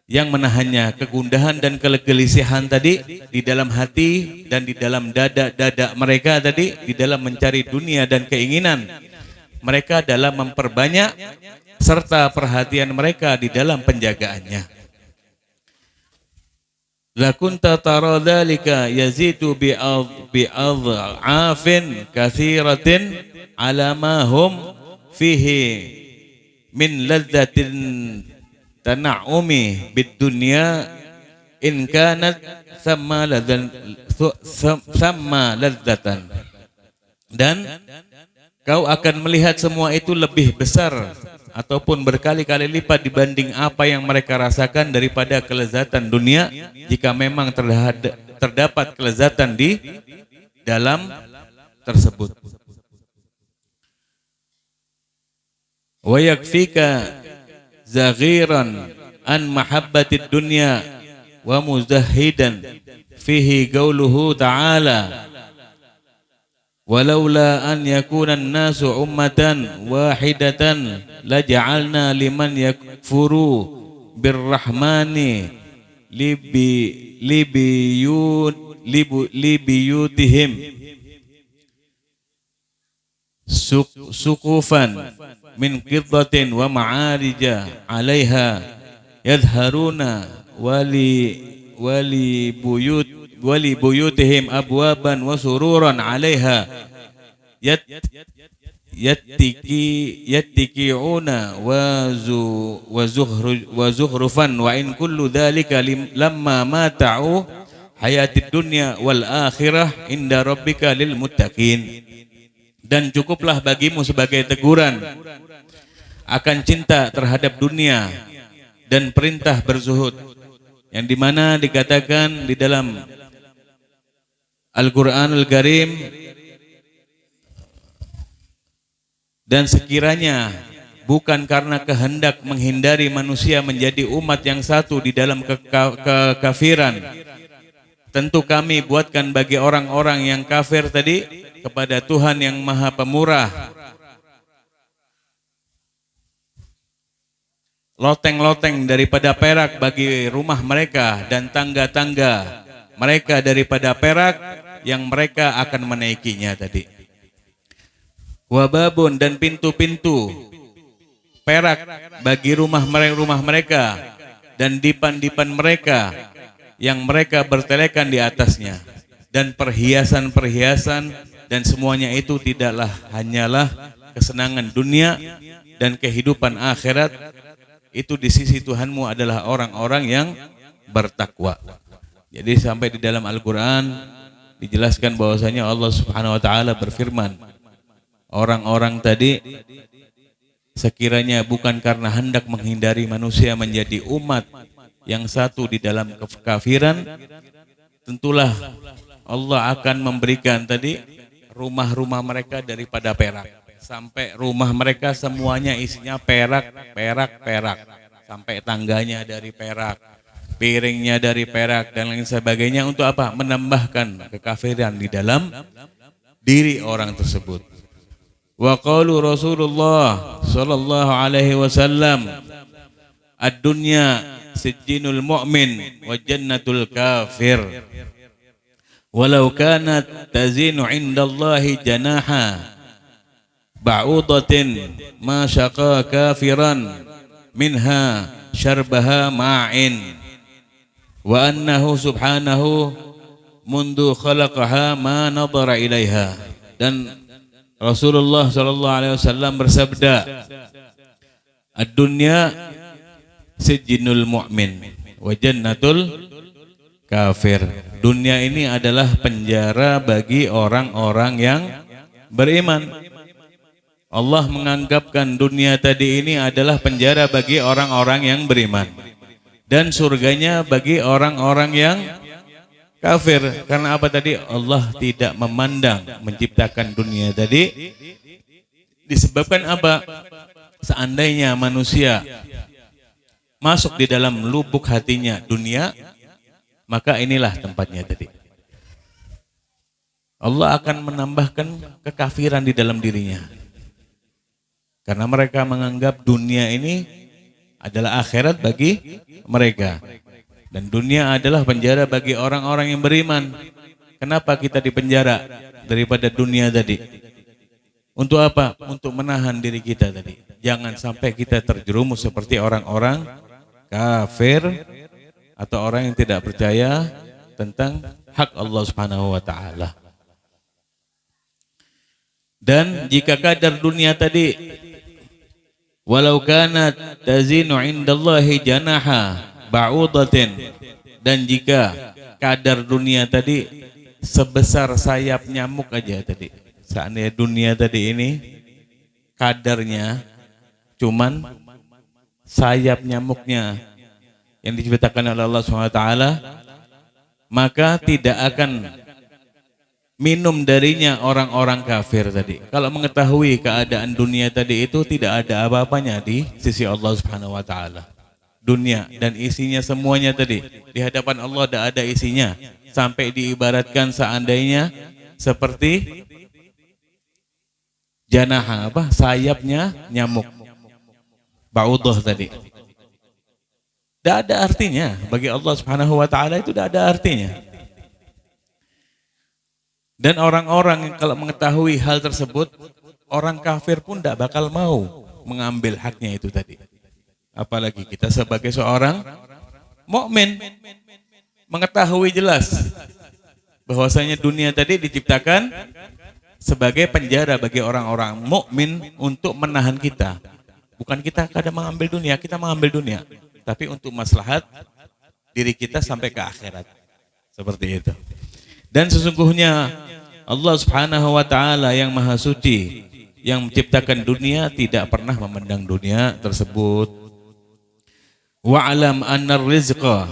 yang menahannya, kegundahan dan kegelisahan tadi di dalam hati dan di dalam dada mereka tadi, di dalam mencari dunia dan keinginan mereka dalam memperbanyak, serta perhatian mereka di dalam penjagaannya. La kunta tara dzalika yazidu bi'adhafin katsiratin ala ma hum fihi min ladzatin tana'umi bid dunya in kanat sama ladzatan. Dan kau akan melihat semua itu lebih besar ataupun berkali-kali lipat dibanding apa yang mereka rasakan daripada kelezatan dunia, jika memang terdapat kelezatan di dalam tersebut. Wa yakfika zaghiran an mahabbatid dunya wa muzahhidan fihi qauluhu ta'ala walaula an yakuna an-nasu ummatan wahidatan laja'alna liman yakfuru birrahmani libiyutihim sukufan min qiddatin wa ma'arija 'alaiha yadharuna wali buyutihim abwaban wa sururan 'alaiha yattiki'una wa zuhrufan wa in kullu dhalika lamma mata'u hayatid dunya wal akhirah inda rabbika lil muttaqin. Dan cukuplah bagimu sebagai teguran akan cinta terhadap dunia dan perintah berzuhud, yang dimana dikatakan di dalam Al-Quranul Karim, dan sekiranya bukan karena kehendak menghindari manusia menjadi umat yang satu di dalam kekafiran, tentu kami buatkan bagi orang-orang yang kafir tadi kepada Tuhan yang Maha Pemurah loteng-loteng daripada perak bagi rumah mereka dan tangga-tangga mereka daripada perak yang mereka akan menaikinya tadi. Wababun, dan pintu-pintu perak bagi rumah mereka dan dipan-dipan mereka yang mereka bertelekan di atasnya, dan perhiasan-perhiasan, dan semuanya itu tidaklah hanyalah kesenangan dunia dan kehidupan akhirat. Itu di sisi Tuhanmu adalah orang-orang yang bertakwa. Jadi sampai di dalam Al-Quran dijelaskan bahwasanya Allah Subhanahu Wa Taala berfirman, orang-orang tadi sekiranya bukan karena hendak menghindari manusia menjadi umat yang satu di dalam kekafiran, tentulah Allah akan memberikan tadi rumah-rumah mereka daripada perak, sampai rumah mereka semuanya isinya perak, sampai tangganya dari perak, piringnya dari perak, dan lain sebagainya. Untuk apa? Menambahkan kekafiran di dalam diri orang tersebut. Wa qalu Rasulullah sallallahu alaihi wasallam, ad-dunya sijjinul mu'min wa jannatul kafir. Walau kanat tazinu indallahi janaha ba'udatin ma syaqa kafiran minha syarbaha ma'in wa annahu subhanahu mundu khalaqaha ma nadara ilaiha. Dan Rasulullah sallallahu alaihi wasallam bersabda, ad-dunya sijjinul mu'min wa jannatul kafir. Dunia ini adalah penjara bagi orang-orang yang beriman. Allah menganggapkan dunia tadi ini adalah penjara bagi orang-orang yang beriman, dan surganya bagi orang-orang yang kafir. Karena apa tadi? Allah tidak memandang menciptakan dunia tadi. Disebabkan apa? Seandainya manusia masuk di dalam lubuk hatinya dunia, maka inilah tempatnya tadi. Allah akan menambahkan kekafiran di dalam dirinya. Karena mereka menganggap dunia ini adalah akhirat bagi mereka. Dan dunia adalah penjara bagi orang-orang yang beriman. Kenapa kita dipenjara daripada dunia tadi? Untuk apa? Untuk menahan diri kita tadi. Jangan sampai kita terjerumus seperti orang-orang kafir atau orang yang tidak percaya tentang hak Allah Subhanahu wa taala. Dan jika kadar dunia tadi walau kanat tazinu indallahi janaha ba'udatin, dan jika kadar dunia tadi sebesar sayap nyamuk aja tadi, seandainya dunia tadi ini kadarnya cuman sayap nyamuknya yang diciptakan oleh Allah SWT, maka tidak akan minum darinya orang-orang kafir tadi. Kalau mengetahui keadaan dunia tadi itu tidak ada apa-apanya di sisi Allah Subhanahu wa taala. Dunia dan isinya semuanya tadi di hadapan Allah tidak ada isinya, sampai diibaratkan seandainya seperti janaha, sayapnya nyamuk, ba'udah tadi. Tidak ada artinya bagi Allah Subhanahu wa taala, itu tidak ada artinya. Dan orang-orang yang kalau mengetahui hal tersebut, orang kafir pun tidak bakal mau mengambil haknya itu tadi. Apalagi kita sebagai seorang mukmin mengetahui jelas bahwasanya dunia tadi diciptakan sebagai penjara bagi orang-orang mukmin untuk menahan kita. Bukan kita kadang mengambil dunia, kita mengambil dunia, tapi untuk maslahat diri kita sampai ke akhirat. Seperti itu. Dan sesungguhnya Allah Subhanahu wa taala yang Maha Suci yang menciptakan dunia tidak pernah memandang dunia tersebut. Wa'lam anna rizqa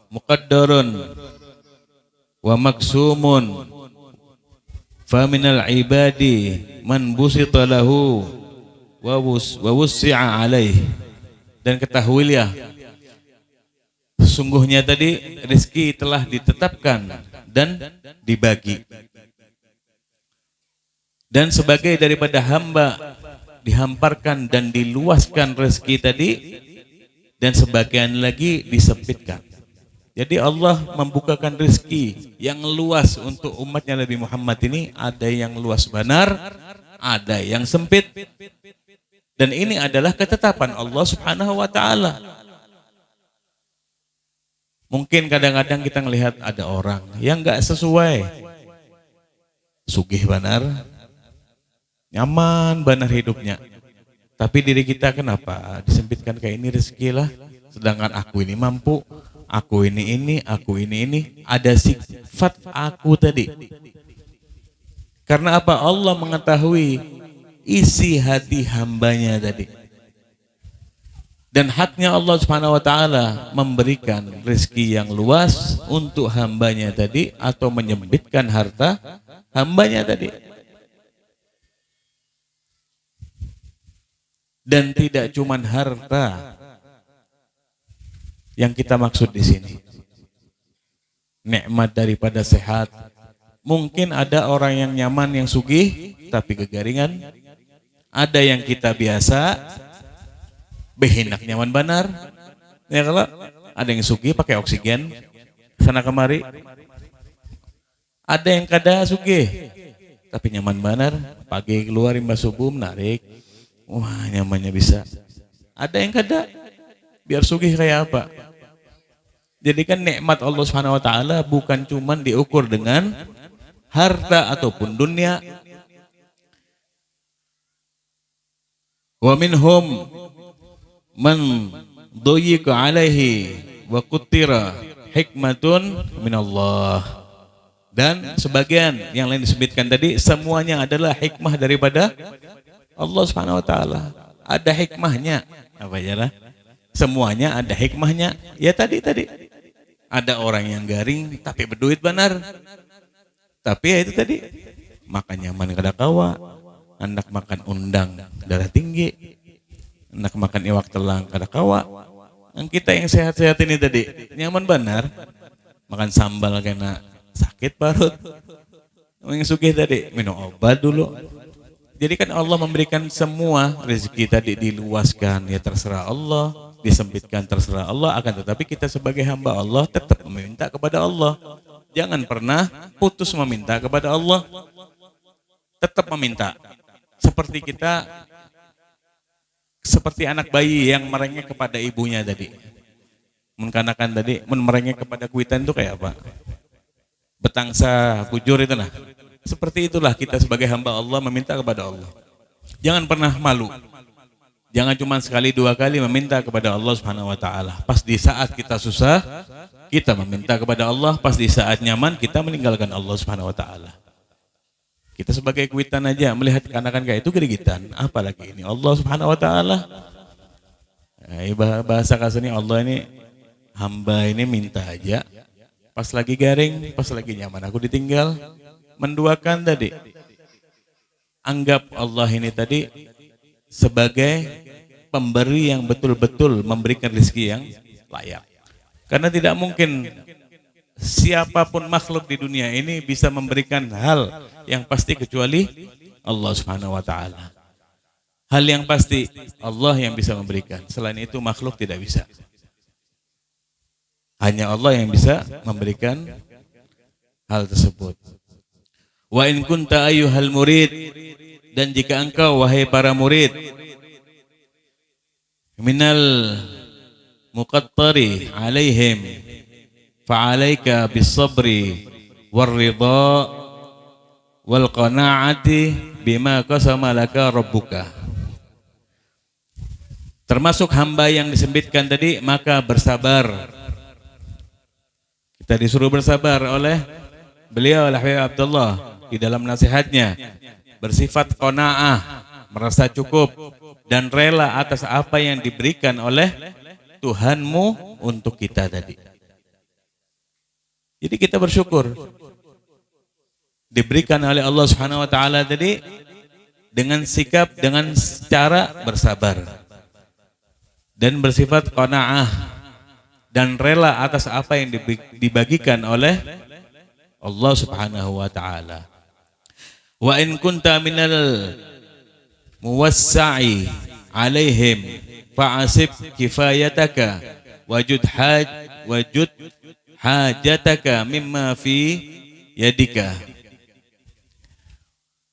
muqaddarun wa maksumun fa minal ibadi man busita lahu wa wussi'a alaih. Dan ketahuilah sesungguhnya tadi rezeki telah ditetapkan dan dibagi. Dan sebagai daripada hamba dihamparkan dan diluaskan rezeki tadi, dan sebagian lagi disempitkan. Jadi Allah membukakan rezeki yang luas untuk umatnya Nabi Muhammad ini, ada yang luas benar, ada yang sempit. Dan ini adalah ketetapan Allah Subhanahu wa taala. Mungkin kadang-kadang kita melihat ada orang yang enggak sesuai. Sugih benar, nyaman benar hidupnya. Tapi diri kita kenapa disempitkan kayak ini rezeki lah. Sedangkan aku ini mampu, aku ini, aku ini. Ada sifat aku tadi. Karena apa? Allah mengetahui isi hati hambanya tadi. Dan haknya Allah Subhanahu wa taala memberikan rezeki yang luas untuk hambanya tadi atau menyempitkan harta hambanya tadi. Dan tidak cuma harta yang kita maksud di sini. Nikmat daripada sehat. Mungkin ada orang yang nyaman, yang sugih, tapi kegaringan. Ada yang kita biasa, behinak nyaman benar. Ya kalau ada yang sugih pakai oksigen sana kemari. Ada yang kada sugih, tapi nyaman benar. Pagi keluar imbas subuh menarik. Wah, nyamannya bisa. Ada yang kada, biar sugih kayak apa. Jadi kan nikmat Allah Subhanahu wa taala bukan cuman diukur dengan harta ataupun dunia. Wa minhum man duyika alaihi wa kutira hikmatun minallah. Dan sebagian yang lain disebutkan tadi, semuanya adalah hikmah daripada Allah Subhanahu wa taala. Ada hikmahnya. Apa ya lah? Semuanya ada hikmahnya. Ya tadi. Ada orang yang garing tapi berduit benar. Tapi ya itu tadi. Makan nyaman kada kawa. Anak makan undang darah tinggi. Anak makan iwak telang kada kawa. Yang kita yang sehat-sehat ini tadi nyaman benar. Makan sambal kena sakit parut. Yang sugih tadi minum obat dulu. Jadi kan Allah memberikan semua rezeki tadi diluaskan, ya terserah Allah, disempitkan terserah Allah, akan tetapi kita sebagai hamba Allah tetap meminta kepada Allah. Jangan pernah putus meminta kepada Allah, tetap meminta. Seperti anak bayi yang merengek kepada ibunya tadi. Menkanakan tadi, merengek kepada kuitan itu kayak apa? Betangsa, bujur itu nah. Seperti itulah kita sebagai hamba Allah meminta kepada Allah. Jangan pernah malu. Jangan cuma sekali dua kali meminta kepada Allah Subhanahu wa taala. Pas di saat kita susah, kita meminta kepada Allah, pas di saat nyaman kita meninggalkan Allah Subhanahu wa taala. Kita sebagai kuitan aja melihat kanakan kayak itu gerigitan, apalagi ini Allah Subhanahu wa taala. Bahasa kasarnya Allah ini hamba ini minta aja. Pas lagi garing, pas lagi nyaman aku ditinggal. Menduakan tadi. Anggap Allah ini tadi sebagai pemberi yang betul-betul memberikan rezeki yang layak. Karena tidak mungkin siapapun makhluk di dunia ini bisa memberikan hal yang pasti kecuali Allah Subhanahu wa taala. Hal yang pasti Allah yang bisa memberikan. Selain itu makhluk tidak bisa. Hanya Allah yang bisa memberikan hal tersebut. Wa in kunta ayyuhal murid, dan jika engkau wahai para murid, minal muqattari alaihim fa'alaika bis-sabri war-ridha wal qana'ati bima qasama laka rabbuka. Termasuk hamba yang disempitkan tadi, maka bersabar. Kita disuruh bersabar oleh beliau Habib Abdullah di dalam nasihatnya, bersifat qanaah, merasa cukup dan rela atas apa yang diberikan oleh Tuhanmu untuk kita tadi. Jadi kita bersyukur diberikan oleh Allah Subhanahu wa taala tadi dengan sikap, dengan cara bersabar dan bersifat qanaah dan rela atas apa yang dibagikan oleh Allah Subhanahu wa taala. Wa in kunta minal muwassa'i alaihim fa'asib kifayataka wajud hajataka mimma fi yadika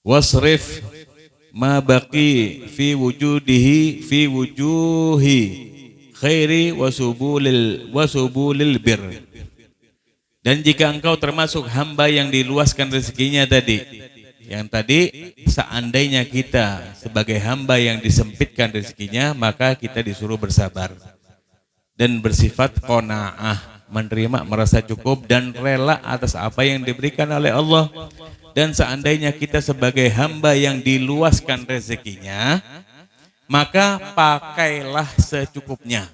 wasrif ma baqi fi wujuhi khairi wasubulil bir. Dan jika engkau termasuk hamba yang diluaskan rezekinya tadi, yang tadi seandainya kita sebagai hamba yang disempitkan rezekinya, maka kita disuruh bersabar dan bersifat qanaah, menerima, merasa cukup dan rela atas apa yang diberikan oleh Allah. Dan seandainya kita sebagai hamba yang diluaskan rezekinya, maka pakailah secukupnya.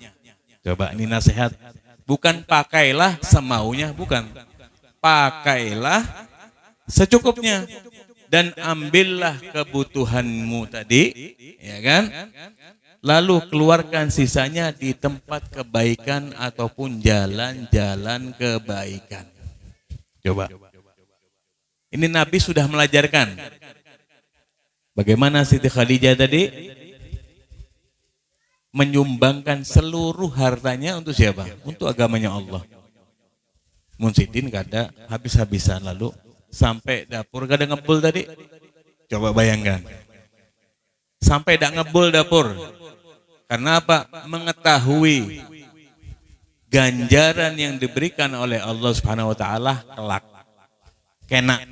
Coba ini nasihat. Bukan pakailah semaunya, bukan. Pakailah secukupnya. Dan ambillah kebutuhanmu tadi, ya kan? Lalu keluarkan sisanya di tempat kebaikan ataupun jalan-jalan kebaikan. Coba. Ini Nabi sudah melajarkan. Bagaimana Siti Khadijah tadi menyumbangkan seluruh hartanya untuk siapa? Untuk agamanya Allah. Munsidin kada habis-habisan, lalu sampai dapur kada ngebul tadi. Coba bayangkan. Sampai dak ngebul dapur. Karena apa? Mengetahui ganjaran yang diberikan oleh Allah Subhanahu wa taala kelak. Kena.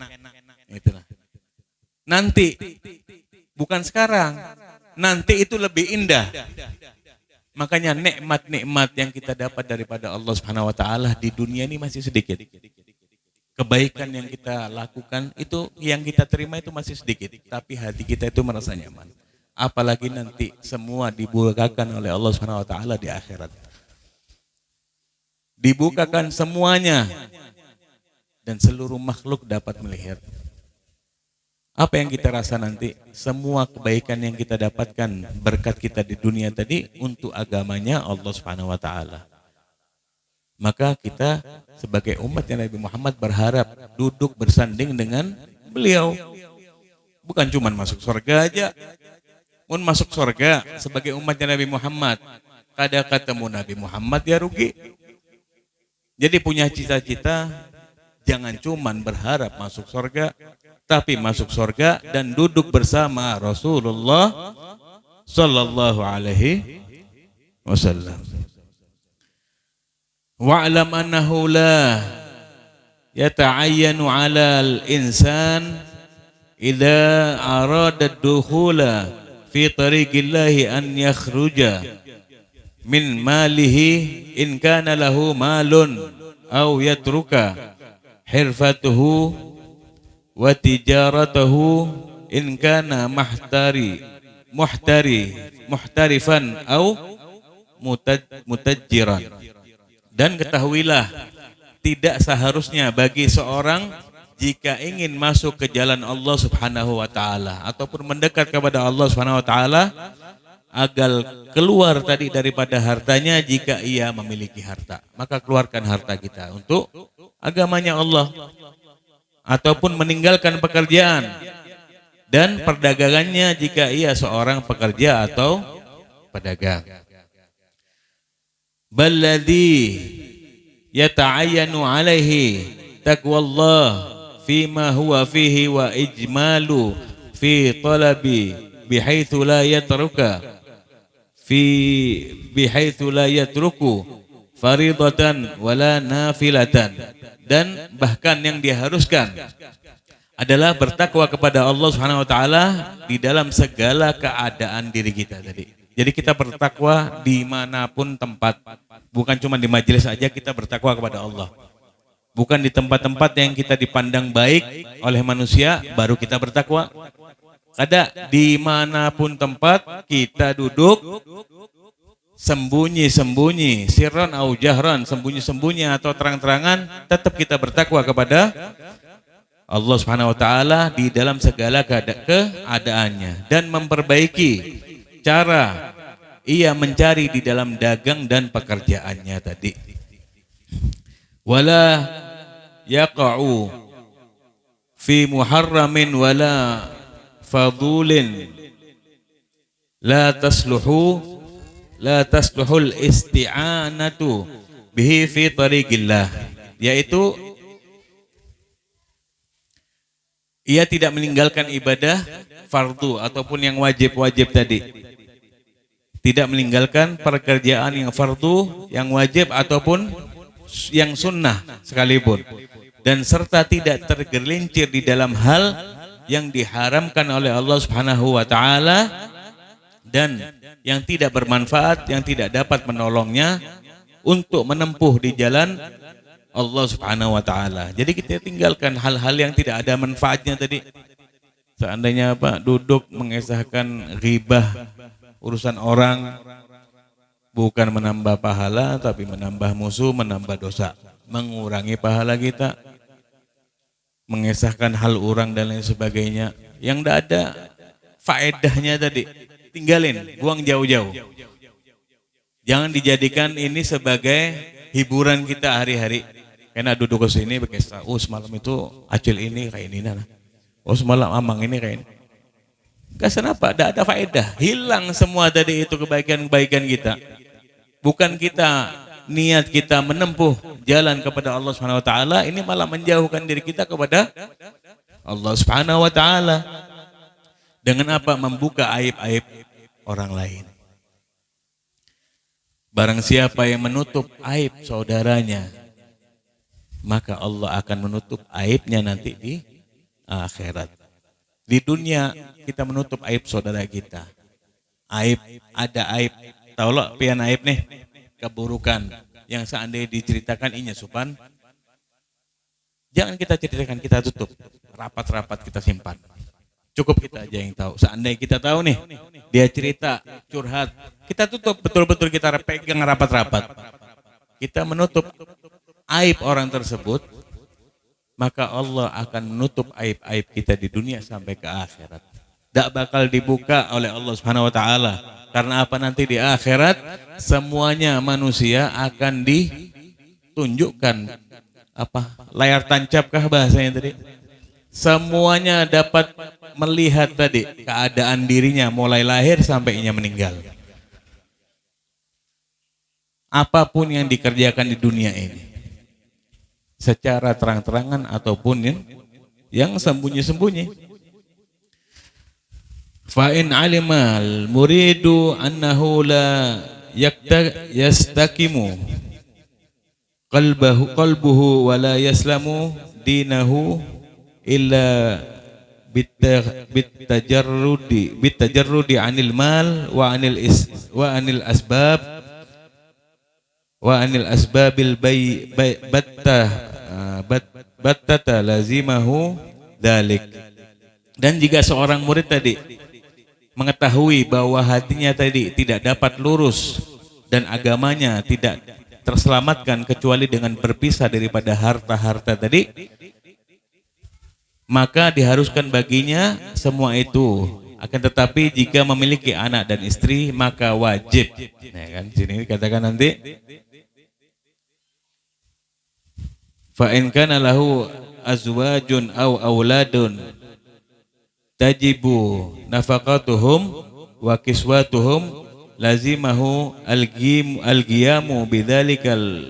Itulah. Nanti bukan sekarang. Nanti itu lebih indah. Makanya nikmat-nikmat yang kita dapat daripada Allah Subhanahu wa taala di dunia ini masih sedikit. Kebaikan yang kita lakukan itu, yang kita terima itu masih sedikit, tapi hati kita itu merasa nyaman. Apalagi nanti semua dibukakan oleh Allah Subhanahu wa taala di akhirat. Dibukakan semuanya dan seluruh makhluk dapat melihat. Apa yang kita rasa nanti? Semua kebaikan yang kita dapatkan berkat kita di dunia tadi untuk agamanya Allah Subhanahu wa taala. Maka kita sebagai umatnya Nabi Muhammad berharap duduk bersanding dengan beliau. Bukan cuma masuk surga aja. Mun masuk surga sebagai umatnya Nabi Muhammad, kada ketemu Nabi Muhammad ya rugi. Jadi punya cita-cita, jangan cuma berharap masuk surga, tapi masuk surga dan duduk bersama Rasulullah sallallahu alaihi wasallam. Wa'lam annahu la yata'ayyanu 'alal insan idza arada ad-dukhula fi tariqillahi an yakhruja min malihi in kana lahu malun aw yatruka hirfatuhu wa tijaratuhu in kana muhtarifan aw mutajjiran. Dan ketahuilah, tidak seharusnya bagi seorang jika ingin masuk ke jalan Allah Subhanahu wa taala ataupun mendekat kepada Allah Subhanahu wa taala agar keluar tadi daripada hartanya. Jika ia memiliki harta, maka keluarkan harta kita untuk agamanya Allah, ataupun meninggalkan pekerjaan dan perdagangannya jika ia seorang pekerja atau pedagang. Balladhi yata'ayyanu alaihi taqwallah fima huwa fihi wa ijmalu fi talabi bihaitsu la yatruka bihaitsu la yatruku faridatan wala nafilatan. Dan bahkan yang diharuskan adalah bertakwa kepada Allah Subhanahu wa taala di dalam segala keadaan diri kita tadi. Jadi kita bertakwa dimanapun tempat, bukan cuma di majelis saja kita bertakwa kepada Allah. Bukan di tempat-tempat yang kita dipandang baik oleh manusia baru kita bertakwa. Ada dimanapun tempat kita duduk sembunyi-sembunyi, sirran au jahran, sembunyi-sembunyi atau terang-terangan, tetap kita bertakwa kepada Allah Subhanahu wa taala di dalam segala keadaannya, dan memperbaiki cara ia mencari di dalam dagang dan pekerjaannya tadi. Wala yaqa'u fi muharramin wala fadulin la tasluhul isti'anatu bihi fi tariqillah, yaitu ia tidak meninggalkan ibadah fardu ataupun yang wajib-wajib tadi. Tidak meninggalkan pekerjaan yang fardu, yang wajib ataupun yang sunnah sekalipun. Dan serta tidak tergelincir di dalam hal yang diharamkan oleh Allah Subhanahu wa taala dan yang tidak bermanfaat, yang tidak dapat menolongnya untuk menempuh di jalan Allah Subhanahu wa taala. Jadi kita tinggalkan hal-hal yang tidak ada manfaatnya tadi. Seandainya duduk mengesahkan ghibah urusan orang, bukan menambah pahala tapi menambah musuh, menambah dosa, mengurangi pahala kita. Mengesahkan hal orang dan lain sebagainya yang tidak ada faedahnya tadi, tinggalin, buang jauh-jauh. Jangan dijadikan ini sebagai hiburan kita hari-hari. Karena duduk ke sini berkisah, semalam itu acil ini kayak ini, semalam amang ini kayak ini. Gak kenapa, tidak ada faedah, hilang semua tadi itu kebaikan-kebaikan kita. Bukan kita, niat kita menempuh jalan kepada Allah Subhanahu wa taala, ini malah menjauhkan diri kita kepada Allah Subhanahu wa taala. Dengan apa? Membuka aib-aib orang lain. Barang siapa yang menutup aib saudaranya, maka Allah akan menutup aibnya nanti di akhirat. Di dunia kita menutup aib saudara kita. Aib, ada aib. Tahu lo pian aib nih, keburukan yang seandainya diceritakan inya supan. Jangan kita ceritakan, kita tutup. Rapat-rapat kita simpan. Cukup kita aja yang tahu. Seandainya kita tahu nih, dia cerita, curhat, kita tutup, betul-betul kita pegang rapat-rapat. Kita menutup aib orang tersebut, maka Allah akan menutup aib-aib kita di dunia sampai ke akhirat. Tidak bakal dibuka oleh Allah Subhanahu wa taala. Karena apa? Nanti di akhirat semuanya manusia akan ditunjukkan layar tancap kah bahasanya tadi? semuanya dapat melihat tadi keadaan dirinya mulai lahir sampai ia meninggal. Apapun yang dikerjakan di dunia ini, secara terang-terangan ataupun yang sembunyi-sembunyi. Fa in alimal muridu annahu la yastaqimu qalbuhu wa la yaslamu dinahu illa bitajarrudi anil mal wa anil asbabil battata lazimahu dalik. Dan jika seorang murid tadi mengetahui bahwa hatinya tadi tidak dapat lurus dan agamanya tidak terselamatkan kecuali dengan berpisah daripada harta-harta tadi, maka diharuskan baginya semua itu. Akan tetapi jika memiliki anak dan istri maka wajib. Nah kan sini dikatakan nanti fa in kana lahu azwajun aw auladun tajibu nafaqatuhum wa kiswatuhum lazimahu al-qiyamu bidzalikal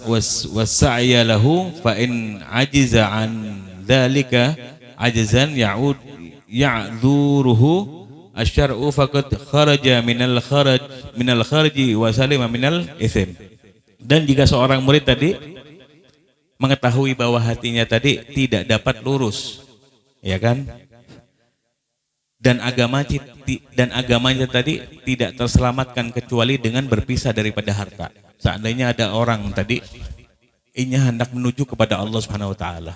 was-sa'ya lahu fa in ajiza an dzalika ajzan ya'dhuruhu asy-syar'u faqad kharaja minal kharji wa salima minal ithm. Dan jika seorang murid tadi mengetahui bahwa hatinya tadi tidak dapat lurus, ya kan? Dan agamanya tadi tidak terselamatkan kecuali dengan berpisah daripada harta. Seandainya ada orang tadi ia hendak menuju kepada Allah Subhanahu wa taala.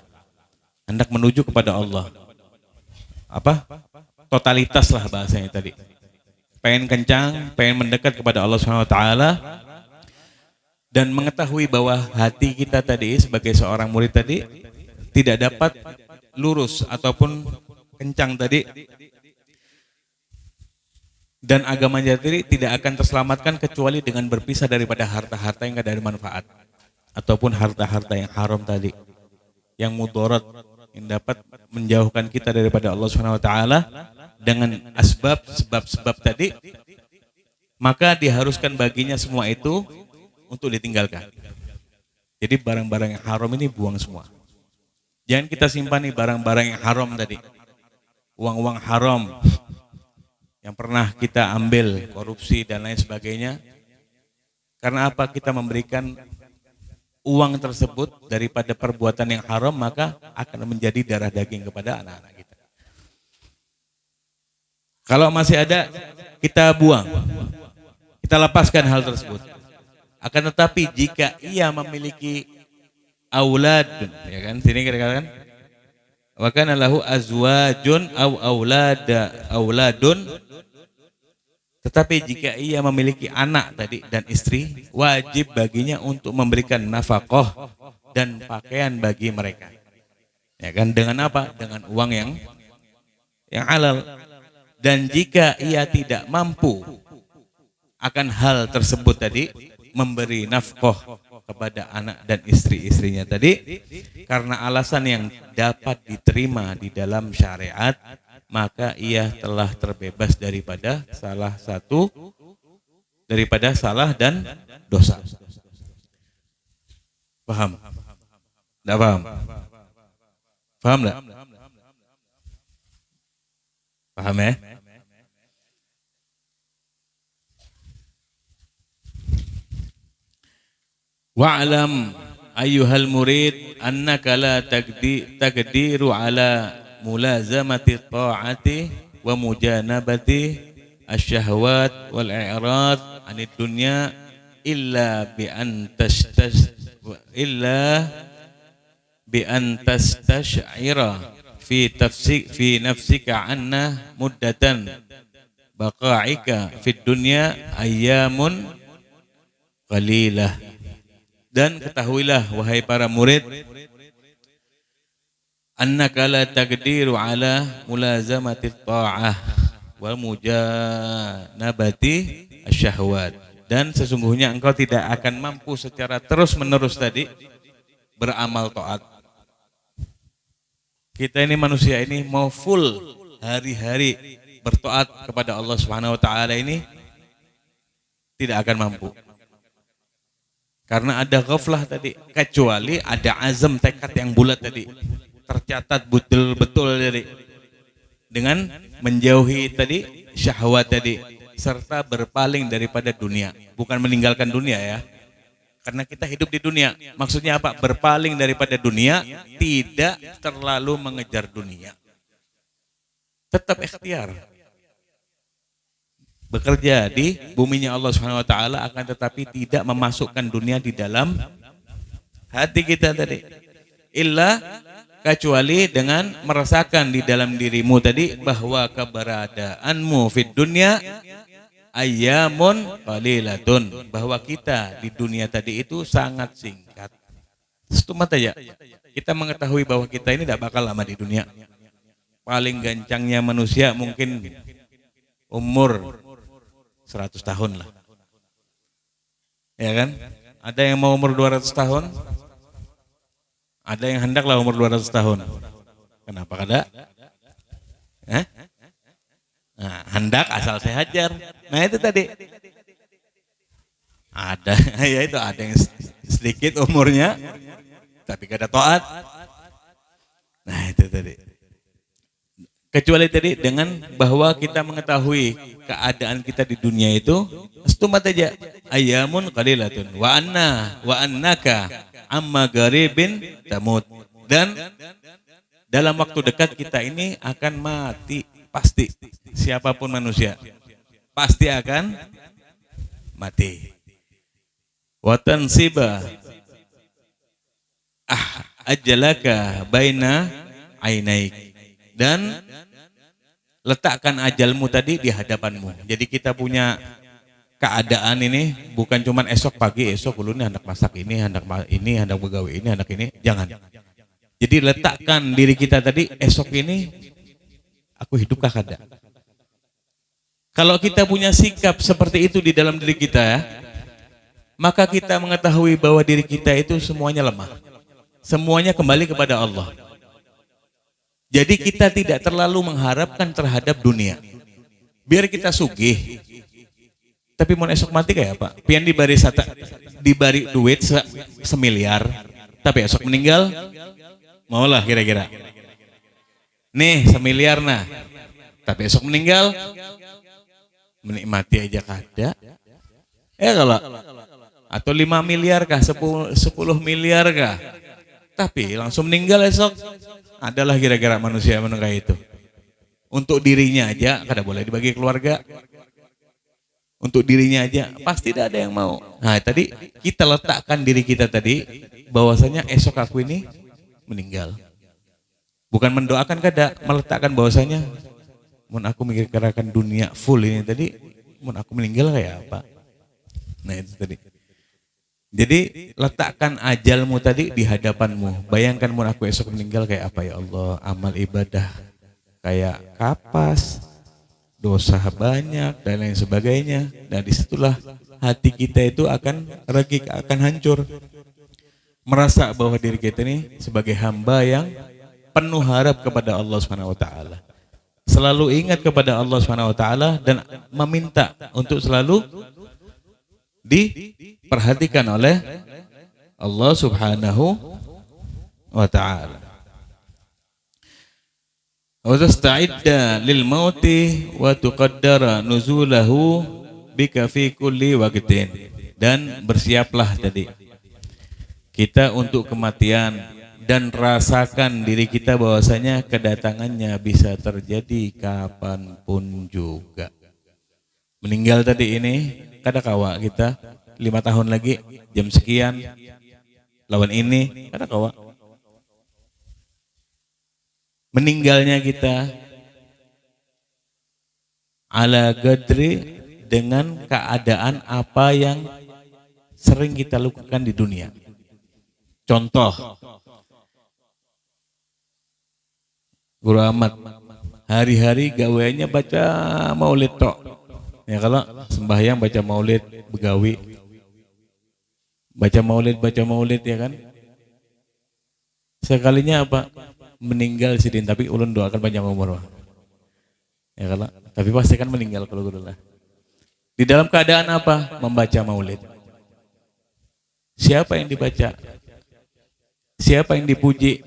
Hendak menuju kepada Allah. Apa? Totalitas lah bahasanya tadi. Pengen kencang, pengen mendekat kepada Allah Subhanahu wa taala dan mengetahui bahwa hati kita tadi sebagai seorang murid tadi tidak dapat lurus ataupun kencang tadi, dan agamanya tadi tidak akan terselamatkan kecuali dengan berpisah daripada harta-harta yang tidak ada manfaat ataupun harta-harta yang haram tadi, yang mudarat, yang dapat menjauhkan kita daripada Allah Subhanahu wa taala dengan sebab-sebab tadi, maka diharuskan baginya semua itu untuk ditinggalkan. Jadi barang-barang yang haram ini buang semua. Jangan kita simpan nih barang-barang yang haram tadi. Uang-uang haram yang pernah kita ambil, korupsi dan lain sebagainya. Karena apa? Kita memberikan uang tersebut daripada perbuatan yang haram, maka akan menjadi darah daging kepada anak-anak kita. Kalau masih ada, kita buang, kita lepaskan hal tersebut. Akan tetapi jika ia memiliki aulad, ya kan? Sini katakan, wa kana lahu azwajun aw auladun. Tetapi jika ia memiliki anak tadi dan istri, wajib baginya untuk memberikan nafkah dan pakaian bagi mereka. Ya kan? Dengan apa? Dengan uang yang halal. Dan jika ia tidak mampu akan hal tersebut tadi, memberi nafkah kepada anak dan istri-istrinya tadi, karena alasan yang dapat diterima di dalam syariat, maka ia telah terbebas daripada salah dan dosa. Paham? Tidak paham? Paham tidak? Paham ya? Wa'lam ayyuhal murid annaka la taqdiru ala mulazamati ta'ati wa mujanabati asyahwat wal i'rad anid dunya illa bi an tastash'ira fi nafsika anna muddatan baqa'ika fid dunya ayyamun qalilah. Dan ketahuilah wahai para murid, annaka la taqdiru ala mulazamati ta'ah wa mujanabati asyahwat. Dan sesungguhnya engkau tidak akan mampu secara terus menerus tadi beramal taat. Kita ini manusia ini mau full hari-hari bertaat kepada Allah Subhanahu wa taala ini tidak akan mampu. Karena ada ghaflah tadi, kecuali ada azam tekad yang bulat tadi. Tercatat betul-betul tadi. Dengan menjauhi tadi syahwat tadi serta berpaling daripada dunia, bukan meninggalkan dunia ya. Karena kita hidup di dunia. Maksudnya apa? Berpaling daripada dunia, tidak terlalu mengejar dunia. Tetap ikhtiar. Bekerja di buminya Allah Subhanahu wa taala, akan tetapi tidak memasukkan dunia di dalam hati kita tadi. Illa kecuali dengan merasakan di dalam dirimu tadi bahwa keberadaanmu fid dunya ayyamun qalilatun, bahwa kita di dunia tadi itu sangat singkat. Cuma saja kita mengetahui bahwa kita ini tidak bakal lama di dunia. Paling gancangnya manusia mungkin umur 100 tahun lah. Ya kan? Ada yang mau umur 200 tahun? Ada yang hendaklah umur 200 tahun. Kenapa kada? Nah, hendak asal saya hajar. Nah itu tadi. Ada, ya itu ada yang sedikit umurnya, tapi kada taat. Nah itu tadi. Kecuali tadi dengan bahwa kita mengetahui keadaan kita di dunia itu setumat aja ayamun qalilatun wa annaka amma garibin tamut, dan dalam waktu dekat kita ini akan mati pasti. Siapapun manusia pasti akan mati. Wa tansiba ajalaka baina ainaik, dan letakkan ajalmu tadi di hadapanmu. Jadi kita punya keadaan ini bukan cuman esok pagi, esok ulu nih hendak masak ini, hendak begawe ini, hendak ini. Jangan. Jadi letakkan diri kita tadi, esok ini aku hidup kah kada. Kalau kita punya sikap seperti itu di dalam diri kita, maka kita mengetahui bahwa diri kita itu semuanya lemah. Semuanya kembali kepada Allah. Jadi kita tidak terlalu mengharapkan terhadap dunia. Biar kita sugih. Tapi mau esok mati kayak apa? Pian dibari duit semiliar, tapi esok meninggal, maulah kira-kira. Nih semiliar nah, tapi esok meninggal, menikmati aja kada. Kalau atau 5 miliar kah, 10 miliar kah, tapi langsung meninggal esok. Adalah kira-kira manusia menengah itu. Untuk dirinya aja kada boleh dibagi keluarga. Untuk dirinya aja pasti tidak ada yang mau. Nah tadi kita letakkan diri kita tadi bahwasanya esok aku ini meninggal. Bukan mendoakan kada, meletakkan bahwasanya mun aku mikirkan dunia full ini tadi, mun aku meninggal kayak apa. Nah itu tadi. Jadi letakkan ajalmu tadi di hadapanmu. Bayangkan mun aku esok meninggal kayak apa ya Allah, amal ibadah kayak kapas, dosa banyak dan lain sebagainya. Dan disitulah hati kita itu akan regik, akan hancur. Merasa bahwa diri kita ini sebagai hamba yang penuh harap kepada Allah Subhanahu wa taala. Selalu ingat kepada Allah Subhanahu wa taala dan meminta untuk selalu diperhatikan oleh Allah Subhanahu wa ta'ala. Wa tasta'idda lil mauti wa tuqaddara nuzulahu bika fi kulli waqtin, dan bersiaplah tadi kita untuk kematian, dan rasakan diri kita bahwasanya kedatangannya bisa terjadi kapanpun juga. Meninggal tadi ini kada kawa kita 5 tahun lagi jam sekian lawan ini, kada kawa. Meninggalnya kita ala gadri, dengan keadaan apa yang sering kita lakukan di dunia. Contoh, Guru Ahmad hari-hari gaweannya baca maulid tok. Ya kalau sembahyang baca maulid, begawi, baca maulid ya kan. Sekalinya apa? Meninggal sidin, tapi ulun doakan panjang umur. Ya kalau tapi pasti kan meninggal kalau gula. Di dalam keadaan apa? Membaca maulid. Siapa yang dibaca? Siapa yang dipuji?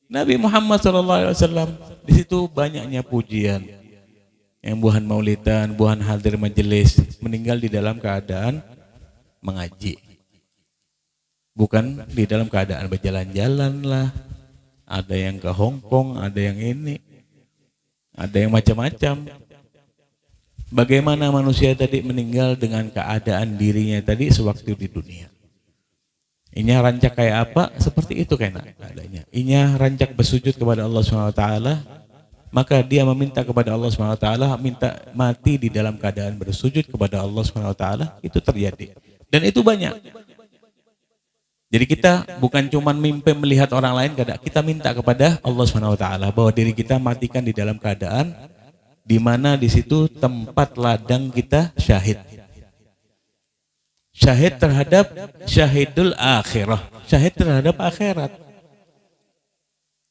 Nabi Muhammad SAW. Di situ banyaknya pujian. Yang buhan maulidan, buhan hadir majelis, meninggal di dalam keadaan mengaji. Bukan di dalam keadaan berjalan-jalan lah. Ada yang ke Hong Kong, ada yang ini, ada yang macam-macam. Bagaimana manusia tadi meninggal dengan keadaan dirinya tadi sewaktu di dunia. Inya rancak kayak apa? Seperti itu kayak adanya. Inya rancak bersujud kepada Allah SWT, maka dia meminta kepada Allah SWT, minta mati di dalam keadaan bersujud kepada Allah SWT, itu terjadi. Dan itu banyak. Jadi kita bukan cuma mimpi melihat orang lain, kita minta kepada Allah SWT bahwa diri kita matikan di dalam keadaan di mana di situ tempat ladang kita syahid. Syahid terhadap syahidul akhirah, syahid terhadap akhirat.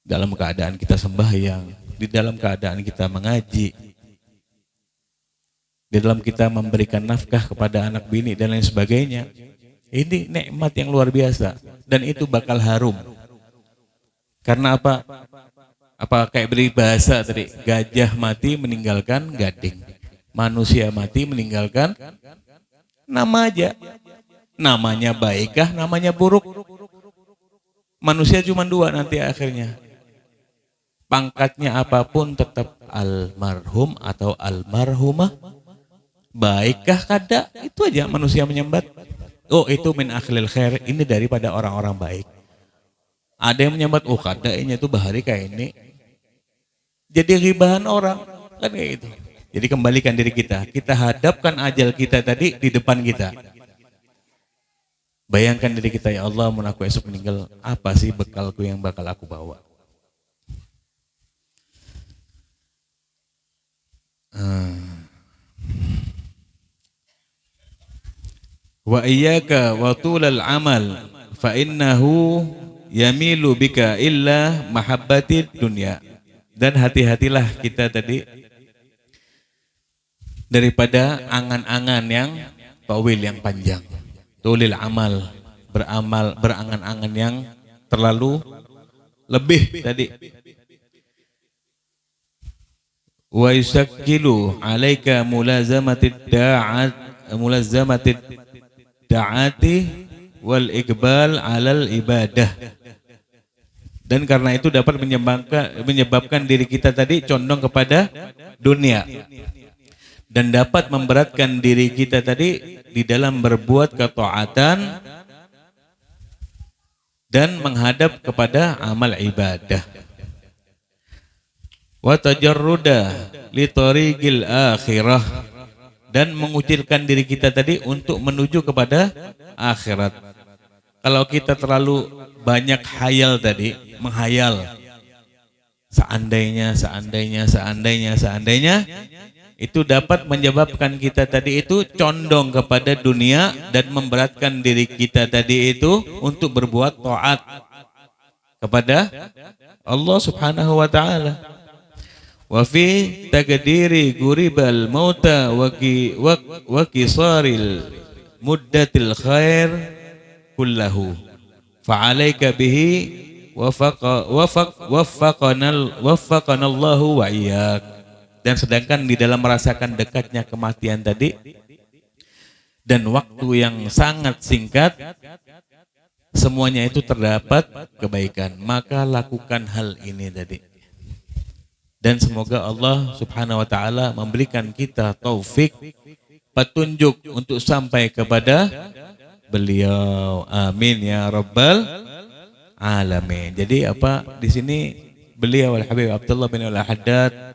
Dalam keadaan kita sembahyang, di dalam keadaan kita mengaji, di dalam kita memberikan nafkah kepada anak bini dan lain sebagainya. Ini nikmat yang luar biasa dan itu bakal harum. Karena apa? Apa kayak beri bahasa tadi, gajah mati meninggalkan gading, manusia mati meninggalkan nama aja. Namanya baikkah, namanya buruk. Manusia cuma dua nanti akhirnya. Pangkatnya apapun tetap almarhum atau almarhumah. Baikkah kada, itu aja manusia menyambat. Oh itu min akhlil khair, ini daripada orang-orang baik. Ada yang menyambat, oh kada ini itu bahari kayak ini. Jadi ribahan orang, kan kayak gitu. Jadi kembalikan diri kita, kita hadapkan ajal kita tadi di depan kita. Bayangkan diri kita, ya Allah, mun aku esok meninggal, apa sih bekalku yang bakal aku bawa? Wa iyyaka wa tulal amal fa innahu yamilu bika illa mahabbatid dunya. Dan hati-hatilah kita tadi daripada angan-angan yang tawil, yang panjang. Tulil amal, beramal, berangan-angan yang terlalu lebih tadi. Wa yusakkilu alaika mulazamatid da'ati wal iqbal alal ibadah. Dan karena itu dapat menyebabkan diri kita tadi condong kepada dunia. Dan dapat memberatkan diri kita tadi di dalam berbuat ketaatan dan menghadap kepada amal ibadah. Wa tajarruda li tariqil akhirah, dan mengucilkan diri kita tadi untuk menuju kepada akhirat. Kalau kita terlalu banyak hayal tadi, menghayal seandainya, itu dapat menyebabkan kita tadi itu condong kepada dunia dan memberatkan diri kita tadi itu untuk berbuat taat kepada Allah Subhanahu wa taala. Wa fi taqdiri guribal mauta wa qisaril muddatil khair kullahu fa alayka bihi waffaqana Allahu wa iyyak. Dan sedangkan di dalam merasakan dekatnya kematian tadi dan waktu yang sangat singkat, semuanya itu terdapat kebaikan, maka lakukan hal ini tadi. Dan semoga Allah Subhanahu wa taala memberikan kita taufik, petunjuk untuk sampai kepada beliau. Amin ya rabbal alamin. Jadi apa di sini beliau Al-Habib Abdullah bin Al-Haddad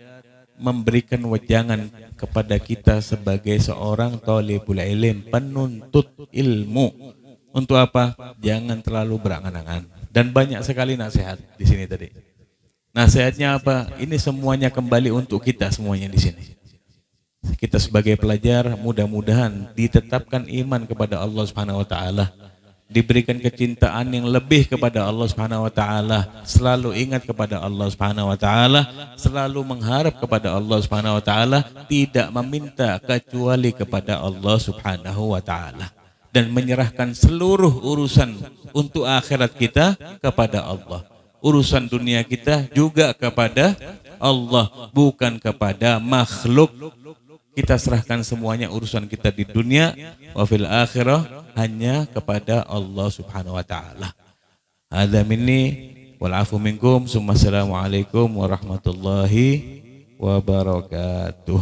memberikan wejangan kepada kita sebagai seorang thalibul ilm, penuntut ilmu. Untuk apa? Jangan terlalu berangan-angan. Dan banyak sekali nasihat di sini tadi. Nasihatnya apa? Ini semuanya kembali untuk kita semuanya di sini. Kita sebagai pelajar mudah-mudahan ditetapkan iman kepada Allah Subhanahu wa taala diberikan kecintaan yang lebih kepada Allah Subhanahu wa taala, selalu ingat kepada Allah Subhanahu wa taala, selalu mengharap kepada Allah Subhanahu wa taala, tidak meminta kecuali kepada Allah Subhanahu wa taala, dan menyerahkan seluruh urusan untuk akhirat kita kepada Allah. Urusan dunia kita juga kepada Allah, bukan kepada makhluk. Kita serahkan semuanya urusan kita di dunia, wa fil akhirah hanya kepada Allah Subhanahu wa taala. Hadza minni wal afu minkum. Assalamualaikum warahmatullahi wabarakatuh.